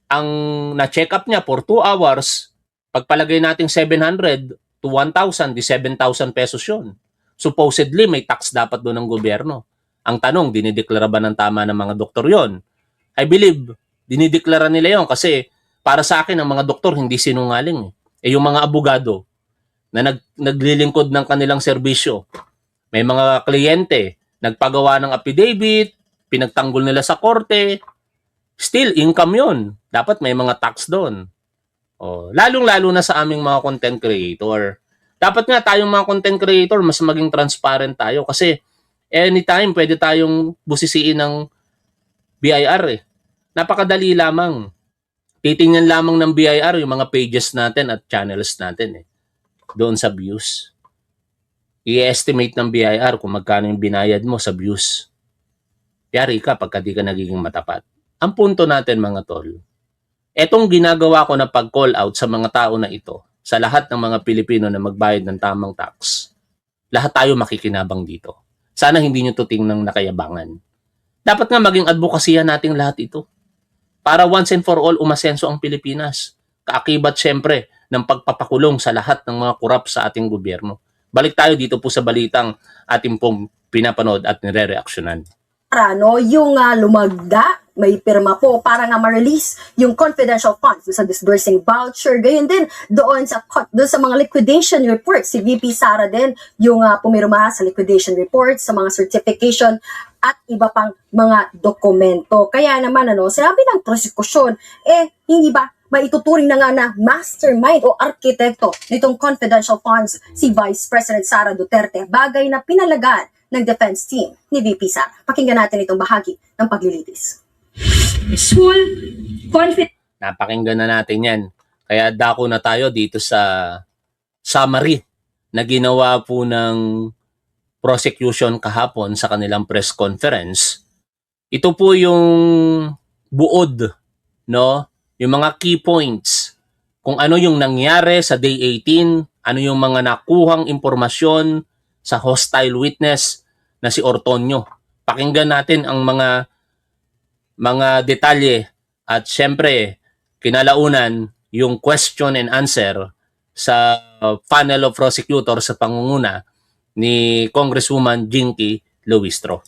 ang na-check up niya for 2 hours, pagpalagay natin 700 to 1,000, di 7,000 pesos yun. Supposedly, may tax dapat doon ng gobyerno. Ang tanong, dinideklara ba ng tama ng mga doktor yon? I believe, dinideklara nila yon kasi para sa akin, ang mga doktor hindi sinungaling. Yung mga abogado na naglilingkod ng kanilang serbisyo, may mga kliyente, nagpagawa ng affidavit, pinagtanggol nila sa korte, still income yon. Dapat may mga tax doon. Lalong-lalo na sa aming mga content creator. Dapat nga tayong mga content creator, mas maging transparent tayo kasi anytime pwede tayong busisiin ng BIR eh. Napakadali lamang. Titingnan lamang ng BIR yung mga pages natin at channels natin eh. Doon sa views. I-estimate ng BIR kung magkano yung binayad mo sa views. Yari ka pagka di ka nagiging matapat. Ang punto natin mga tol, etong ginagawa ko na pag-call out sa mga tao na ito, sa lahat ng mga Pilipino na magbayad ng tamang tax, lahat tayo makikinabang dito. Sana hindi nyo to tingnang nakayabangan. Dapat nga maging advokasya nating lahat ito. Para once and for all umasenso ang Pilipinas. Kaakibat siyempre ng pagpapakulong sa lahat ng mga korap sa ating gobyerno. Balik tayo dito po sa balitang ating pong pinapanood at nire-reaksyonan. yung lumagda, may pirma po para nga ma-release yung confidential funds sa disbursing voucher. Gayon din doon sa mga liquidation reports. Si VP Sara din yung pumirma sa liquidation reports, sa mga certification at iba pang mga dokumento. Kaya naman sinabi ng prosekusyon, hindi ba maituturing na nga na mastermind o arkitekto nitong confidential funds si Vice President Sara Duterte, bagay na pinalagan ng defense team ni VP Sara. Pakinggan natin itong bahagi ng paglilitis. Full confidence Napakinggan na natin yan. Kaya dako na tayo dito sa summary na ginawa po ng prosecution kahapon sa kanilang press conference. Ito po yung buod, no? Yung mga key points. Kung ano yung nangyari sa day 18, ano yung mga nakuhang impormasyon sa hostile witness na si Ortonio. Pakinggan natin ang mga detalye at syempre kinalaunan yung question and answer sa panel of prosecutors sa pangunguna ni Congresswoman Jinky Luistro.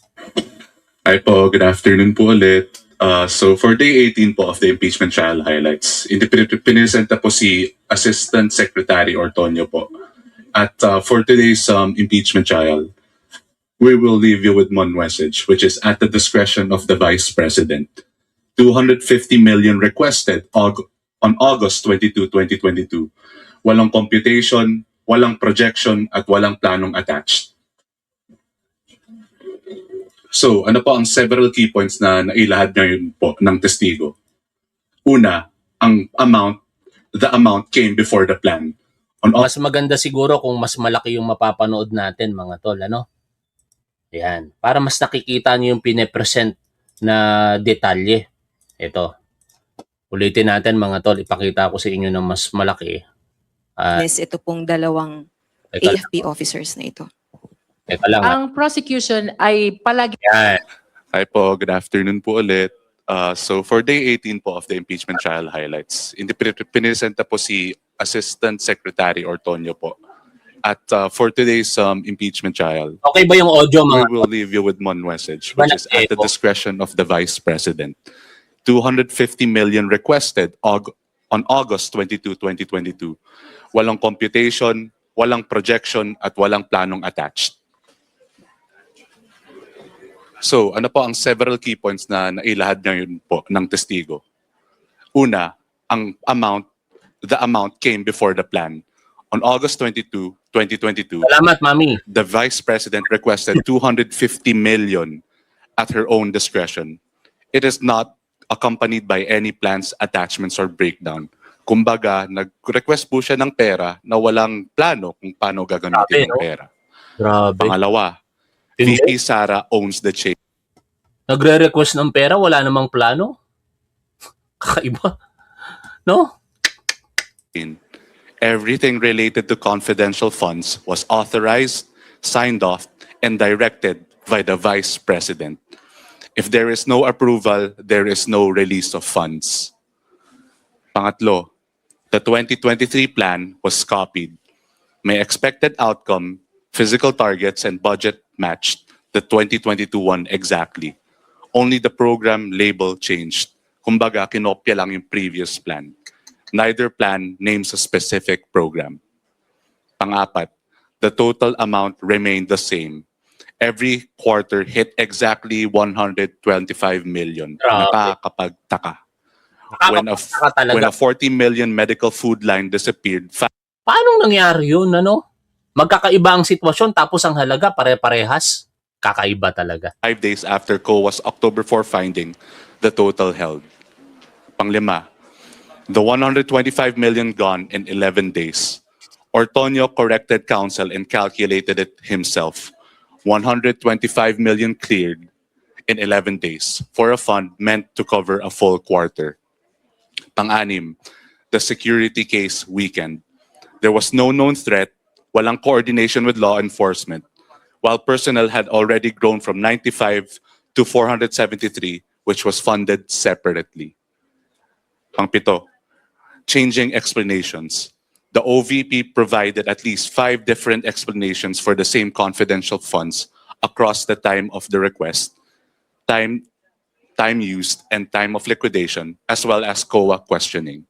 Hi po, good afternoon po ulit. So for day 18 po of the impeachment trial highlights, pinisenta po si Assistant Secretary Ortonio po. At for today's impeachment trial, we will leave you with one message, which is at the discretion of the Vice President. 250 million requested on August 22, 2022. Walang computation, walang projection, at walang planong attached. So, ano po ang several key points na nailahad ngayon po ng testigo? Una, the amount came before the plan. Mas maganda siguro kung mas malaki yung mapapanood natin, mga tol, ano? Ayan. Para mas nakikita niyo yung pine-present na detalye. Ito. Ulitin natin, mga tol. Ipakita ko sa inyo ng mas malaki. Yes, ito pong dalawang AFP officers na ito. Teka lang. Ang prosecution ay palagi... Yan. Hi po, good afternoon po ulit. So for day 18 po of the impeachment trial highlights, pinisenta po si Assistant Secretary Ortonio po. At for today's impeachment trial, Okay ba yung audio, mga we will leave you with one message, which is at the discretion of the Vice President. 250 million requested on August 22, 2022. Walang computation, walang projection, at walang planong attached. So, ano po ang several key points na nailahad ngayon po ng testigo? Una, the amount came before the plan. On August 22, 2022, Salamat, Mami. the Vice President requested 250 million at her own discretion. It is not accompanied by any plans, attachments, or breakdown. Kumbaga, nag-request po siya ng pera na walang plano kung paano gagamitin ang pera. Grabe. Pangalawa, Hindi. VP Sara owns the chain. Nagre-request ng pera, wala namang plano? Kakaiba. No? Everything related to confidential funds was authorized, signed off, and directed by the Vice President. If there is no approval, there is no release of funds. Pangatlo, the 2023 plan was copied. May expected outcome, physical targets, and budget matched the 2022 one exactly. Only the program label changed. Kumbaga, kinopya lang yung previous plan. Neither plan names a specific program. Pang-apat, the total amount remained the same. Every quarter hit exactly 125 million. Nakakapagtaka. When a 40 million medical food line disappeared, Paano nangyari yun, ano? Magkakaiba ang sitwasyon tapos ang halaga pare-parehas. Kakaiba talaga. 5 days after COA's October 4 finding, the total held. Panglima, the 125 million gone in 11 days. Ortonio corrected counsel and calculated it himself. 125 million cleared in 11 days for a fund meant to cover a full quarter. Pang-anim, the security case weakened. There was no known threat, walang coordination with law enforcement, while personnel had already grown from 95 to 473, which was funded separately. Pang-pito, changing explanations. The OVP provided at least 5 different explanations for the same confidential funds across the time of the request, time used, and time of liquidation, as well as COA questioning.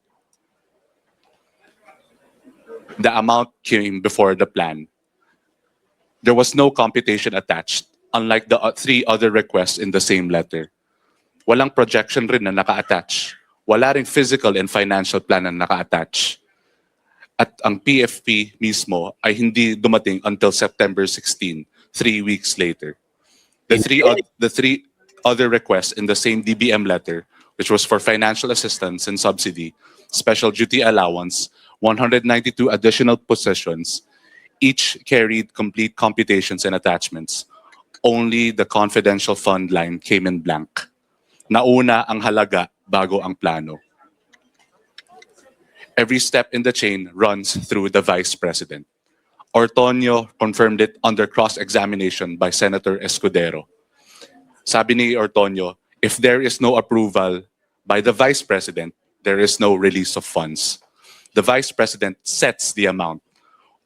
The amount came before the plan. There was no computation attached, unlike the 3 other requests in the same letter. Walang projection rin na naka-attach. Wala ring physical and financial plan na naka-attach. At ang PFP mismo ay hindi dumating until September 16. 3 weeks later. The three other requests in the same DBM letter, which was for financial assistance and subsidy, special duty allowance, 192 additional positions, each carried complete computations and attachments. Only the confidential fund line came in blank. Nauna ang halaga bago ang plano. Every step in the chain runs through the Vice President. Ortonio confirmed it under cross-examination by Senator Escudero. Sabi ni Ortonio, if there is no approval by the Vice President, there is no release of funds. The Vice President sets the amount.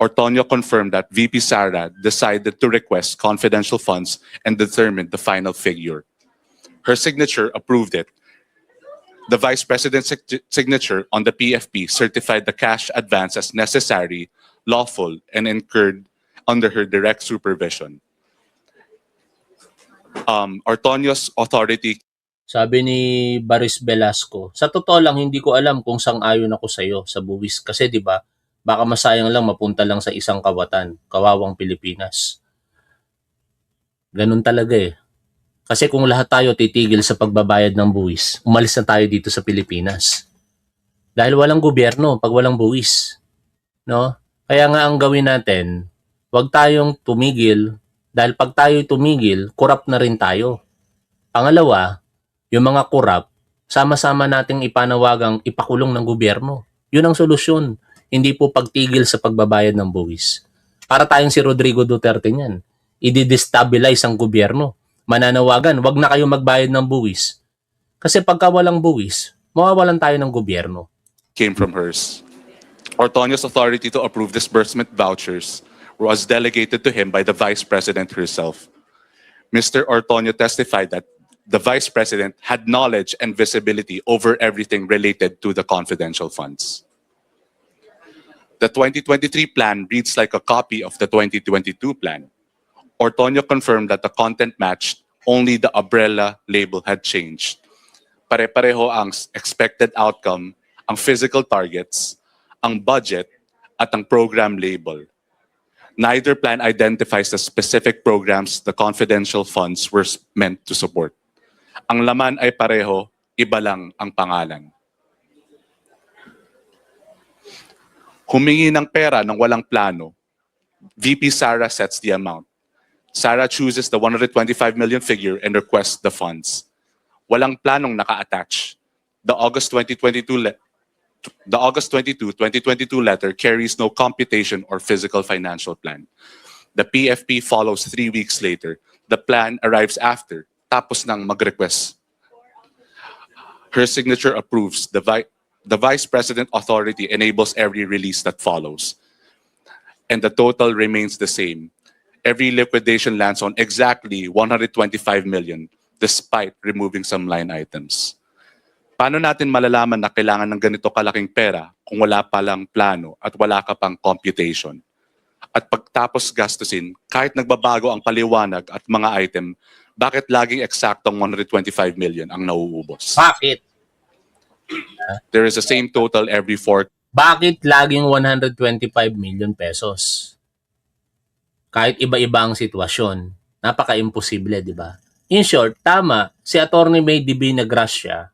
Ortonio confirmed that VP Sara decided to request confidential funds and determined the final figure. Her signature approved it. The Vice President's signature on the PFP certified the cash advance as necessary, lawful, and incurred under her direct supervision. Ortonio's authority. Sabi ni Baris Velasco, sa totoo lang hindi ko alam kung sang-ayon ako sa iyo sa buwis kasi 'di ba? Baka masayang lang mapunta lang sa isang kawatan, kawawang Pilipinas. Ganun talaga eh. Kasi kung lahat tayo titigil sa pagbabayad ng buwis, umalis na tayo dito sa Pilipinas. Dahil walang gobyerno pag walang buwis. No? Kaya nga ang gawin natin, huwag tayong tumigil dahil pag tayo tumigil, corrupt na rin tayo. Pangalawa, yung mga corrupt, sama-sama nating ipanawagang ipakulong ng gobyerno. Yun ang solusyon. Hindi po pagtigil sa pagbabayad ng buwis. Para tayong si Rodrigo Duterte niyan. I-destabilize ang gobyerno. Mananawagan, wag na kayo magbayad ng buwis. Kasi pagka walang buwis, mawawalan tayo ng gobyerno. Came from hers. Ortonio's authority to approve disbursement vouchers was delegated to him by the Vice President herself. Mr. Ortonio testified that the Vice President had knowledge and visibility over everything related to the confidential funds. The 2023 plan reads like a copy of the 2022 plan. Ortonio confirmed that the content matched, only the umbrella label had changed. Pare-pareho ang expected outcome, ang physical targets, ang budget, at ang program label. Neither plan identifies the specific programs the confidential funds were meant to support. Ang laman ay pareho, iba lang ang pangalan. Humingi ng pera ng walang plano. VP Sara sets the amount. Sara chooses the 125 million figure and requests the funds. Walang planong naka-attach. The August 22, 2022 letter carries no computation or physical financial plan. The PFP follows 3 weeks later. The plan arrives after, tapos nang mag-request. Her signature approves. The Vice President authority enables every release that follows. And the total remains the same. Every liquidation lands on exactly 125 million despite removing some line items. Paano natin malalaman na kailangan ng ganito kalaking pera kung wala palang plano at wala ka pang computation? At pagtapos gastusin, kahit nagbabago ang paliwanag at mga item, bakit laging eksaktong 125 million ang nauubos? Bakit? There is the same total every fourth. Bakit laging 125 million pesos? Kahit iba-iba ang sitwasyon, napaka-imposible, di ba? In short, tama, si Atty. May Divina Gracia,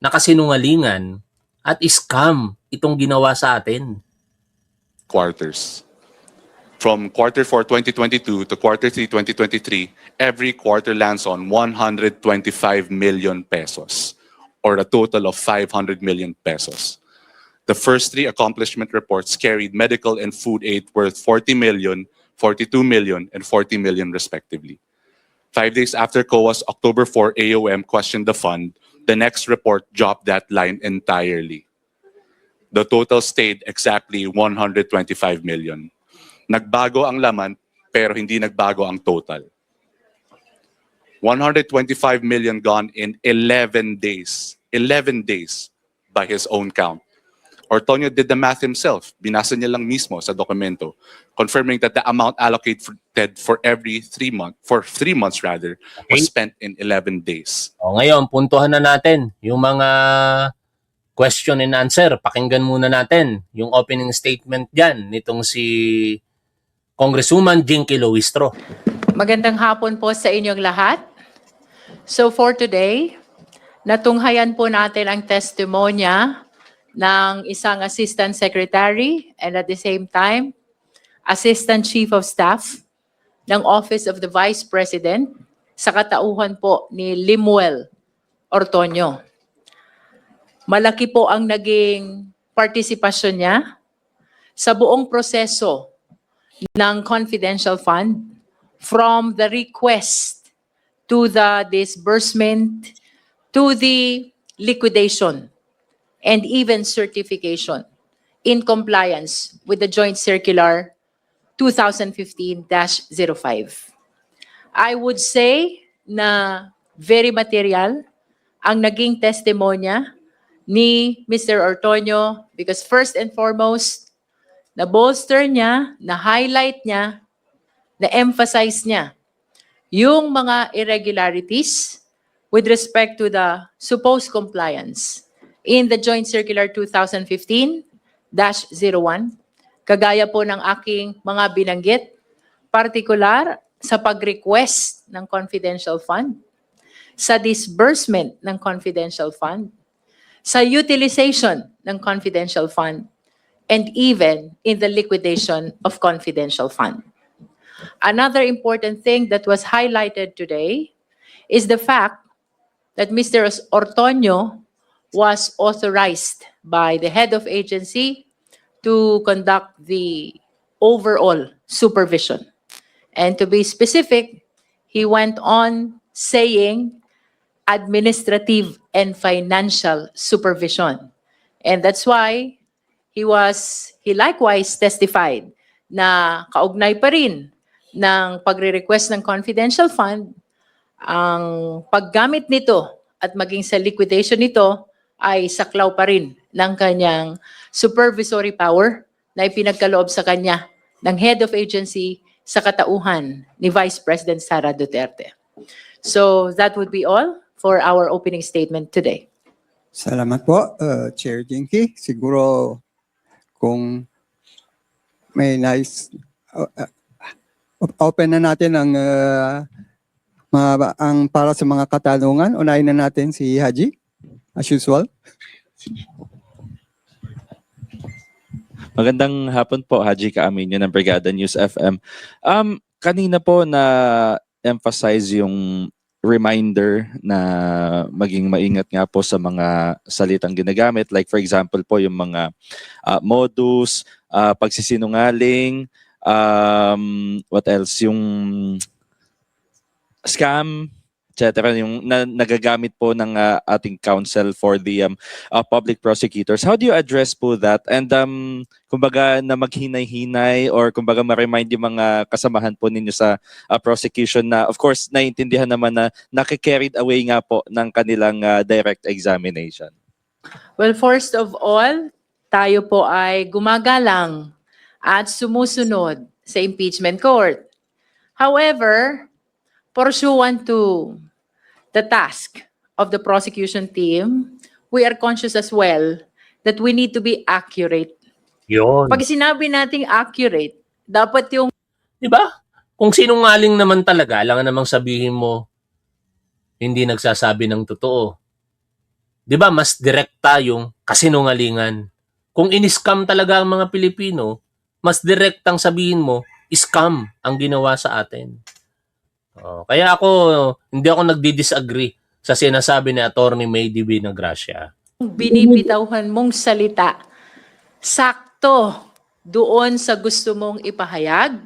nakasinungalingan at scam itong ginawa sa atin. Quarters. From quarter 4 2022 to quarter 3 2023, every quarter lands on 125 million pesos or a total of 500 million pesos. The first 3 accomplishment reports carried medical and food aid worth 40 million, 42 million, and 40 million respectively. 5 days after COA's October 4 AOM questioned the fund, the next report dropped that line entirely. The total stayed exactly 125 million. Nagbago ang laman, pero hindi nagbago ang total. 125 million gone in 11 days. 11 days by his own count. Ortonio did the math himself. Binasa niya lang mismo sa dokumento, confirming that the amount allocated for every 3 months, for 3 months rather, was spent in 11 days. O ngayon, puntuhan na natin yung mga question and answer. Pakinggan muna natin yung opening statement dyan nitong si Congresswoman Jinky Luistro. Magandang hapon po sa inyong lahat. So for today, natunghayan po natin ang testimonya ng isang Assistant Secretary and at the same time, Assistant Chief of Staff ng Office of the Vice President sa katauhan po ni Lemuel Ortonio. Malaki po ang naging partisipasyon niya sa buong proseso ng confidential fund from the request to the disbursement to the liquidation and even certification in compliance with the Joint Circular 2015-05. I would say na very material ang naging testimonya ni Mr. Ortonio because first and foremost, na-bolster niya, na-highlight niya, na-emphasize niya yung mga irregularities with respect to the supposed compliance in the Joint Circular 2015-01, kagaya po ng aking mga binanggit, particular sa pag-request ng confidential fund, sa disbursement ng confidential fund, sa utilization ng confidential fund, and even in the liquidation of confidential fund. Another important thing that was highlighted today is the fact that Mr. Ortonio was authorized by the head of agency to conduct the overall supervision. And to be specific, he went on saying administrative and financial supervision. And that's why he likewise testified na kaugnay pa rin ng pagre-request ng confidential fund, ang paggamit nito at maging sa liquidation nito ay saklaw pa rin ng kanyang supervisory power na ipinagkaloob sa kanya ng head of agency sa katauhan ni Vice President Sara Duterte. So that would be all for our opening statement today. Salamat po, Chair Jinky. Siguro kung may open na natin ang para sa mga katanungan. Unahin na natin si Haji, as usual. Magandang hapon po, Haji Kaaminyo ng Brigada News FM. Kanina po na emphasize yung reminder na maging maingat nga po sa mga salitang ginagamit. Like for example po yung mga modus, pagsisinungaling, what else, yung scam, etc. Yung nagagamit po ng ating counsel for the public prosecutors. How do you address po that? And kumbaga na maghinay-hinay or kumbaga ma-remind yung mga kasamahan po ninyo sa prosecution na of course naiintindihan naman na nakikarried away nga po ng kanilang direct examination? Well, first of all, tayo po ay gumagalang at sumusunod sa impeachment court. However, pursuant to the task of the prosecution team, we are conscious as well that we need to be accurate. Yun. Pag sinabi nating accurate, dapat yung... Diba? Kung sinungaling naman talaga, alangan namang sabihin mo, hindi nagsasabi ng totoo. Diba? Mas direkta yung kasinungalingan. Kung in-scam talaga ang mga Pilipino, mas direktang sabihin mo, scam ang ginawa sa atin. Kaya hindi ako nagdi-disagree sa sinasabi ni Attorney May D. Vinagracia. Binibitawhan mong salita, sakto doon sa gusto mong ipahayag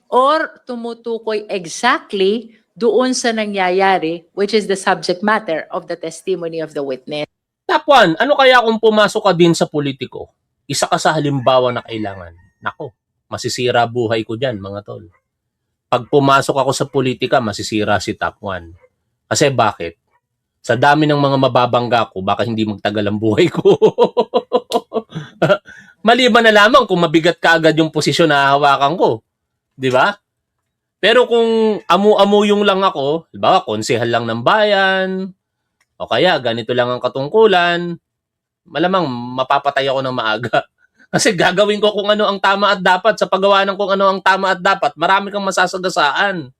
or tumutukoy exactly doon sa nangyayari, which is the subject matter of the testimony of the witness. Tapwan, ano kaya kung pumasok ka din sa politiko? Isa ka sa halimbawa na kailangan. Nako, masisira buhay ko dyan, mga tol. Pag pumasok ako sa politika, masisira si Top 1. Kasi bakit? Sa dami ng mga mababangga ko, baka hindi magtagal ang buhay ko. Maliban na lamang kung mabigat ka agad yung posisyon na hahawakan ko. Di ba? Pero kung amu-amuyong lang ako, halimbawa, konsehal lang ng bayan, o kaya ganito lang ang katungkulan, malamang mapapatay ako ng maaga. Kasi gagawin ko kung ano ang tama at dapat sa paggawa ng kung ano ang tama at dapat. Marami kang masasagasaan.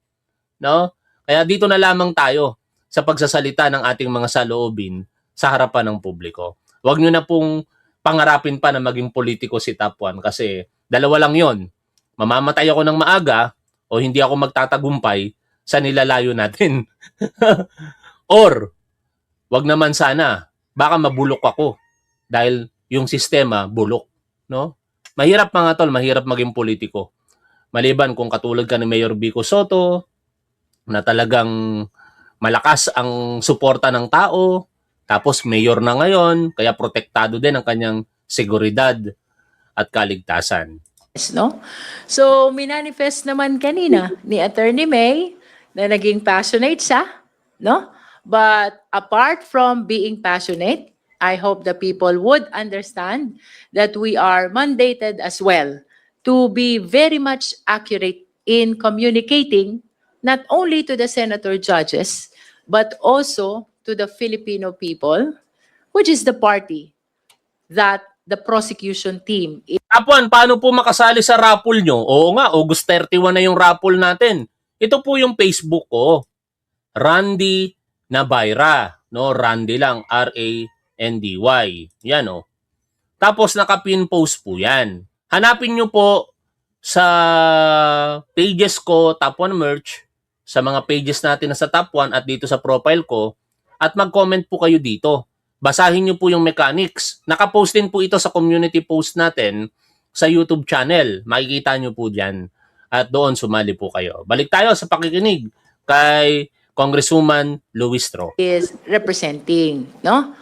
no? Kaya dito na lamang tayo sa pagsasalita ng ating mga saloobin sa harapan ng publiko. Huwag nyo na pong pangarapin pa na maging politiko si Top 1 kasi dalawa lang yon. Mamamatay ako ng maaga o hindi ako magtatagumpay sa nilalayo natin. Or, wag naman sana, baka mabulok ako dahil yung sistema bulok. No? Mahirap mga tol, mahirap maging politiko. Maliban kung katulad ka ni Mayor Vico Soto, na talagang malakas ang suporta ng tao, tapos mayor na ngayon, kaya protektado din ang kanyang seguridad at kaligtasan. No? So, minanifest naman kanina ni Attorney May na naging passionate siya, no? But apart from being passionate, I hope the people would understand that we are mandated as well to be very much accurate in communicating not only to the senator judges, but also to the Filipino people, which is the party that the prosecution team. Apuan, paano po makasali sa raffle nyo? Oo nga, August 31 na yung raffle natin. Ito po yung Facebook ko. Randy Nabayra. No? Randy lang. R-A-N-D-Y. Yan o. Tapos nakapin post po yan. Hanapin nyo po sa pages ko, Top 1 Merch, sa mga pages natin na sa Top 1 at dito sa profile ko, at mag-comment po kayo dito. Basahin nyo po yung mechanics. Nakapost din po ito sa community post natin sa YouTube channel. Makikita nyo po dyan. At doon sumali po kayo. Balik tayo sa pakikinig kay Congresswoman Luistro. Is representing, no?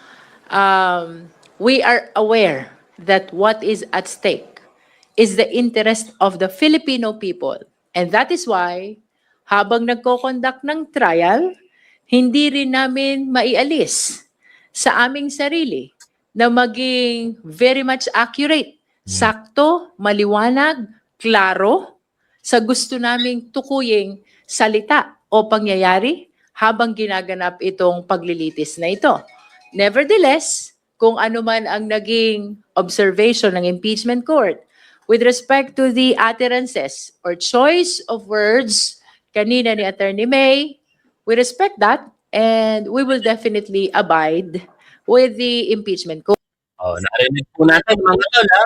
We are aware that what is at stake is the interest of the Filipino people. And that is why, habang nagko-conduct ng trial, hindi rin namin maialis sa aming sarili na maging very much accurate, sakto, maliwanag, klaro, sa gusto naming tukuying salita o pangyayari habang ginaganap itong paglilitis na ito. Nevertheless, kung ano man ang naging observation ng impeachment court with respect to the utterances or choice of words kanina ni Attorney May, we respect that and we will definitely abide with the impeachment code. Oh, narinig po natin mga tol, ha?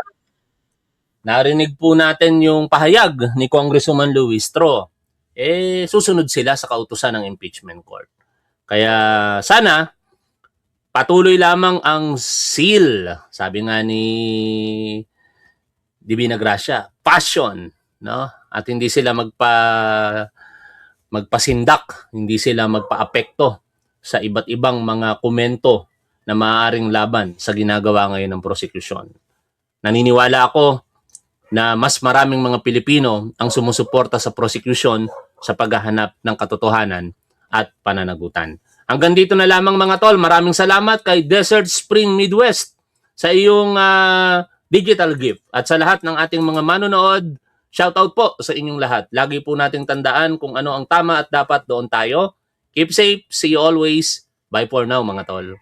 Narinig po natin yung pahayag ni Congresswoman Luistro. Susunod sila sa kautusan ng impeachment court. Kaya sana patuloy lamang ang seal, sabi nga ni Divina Gracia, passion, no? At hindi sila magpasindak, hindi sila magpaapekto sa iba't ibang mga komento na maaaring laban sa ginagawa ngayon ng prosecution. Naniniwala ako na mas maraming mga Pilipino ang sumusuporta sa prosecution sa paghahanap ng katotohanan at pananagutan. Hanggang dito na lamang mga tol. Maraming salamat kay Desert Spring Midwest sa iyong digital gift. At sa lahat ng ating mga manonood, shoutout po sa inyong lahat. Lagi po nating tandaan kung ano ang tama at dapat doon tayo. Keep safe. See you always. Bye for now mga tol.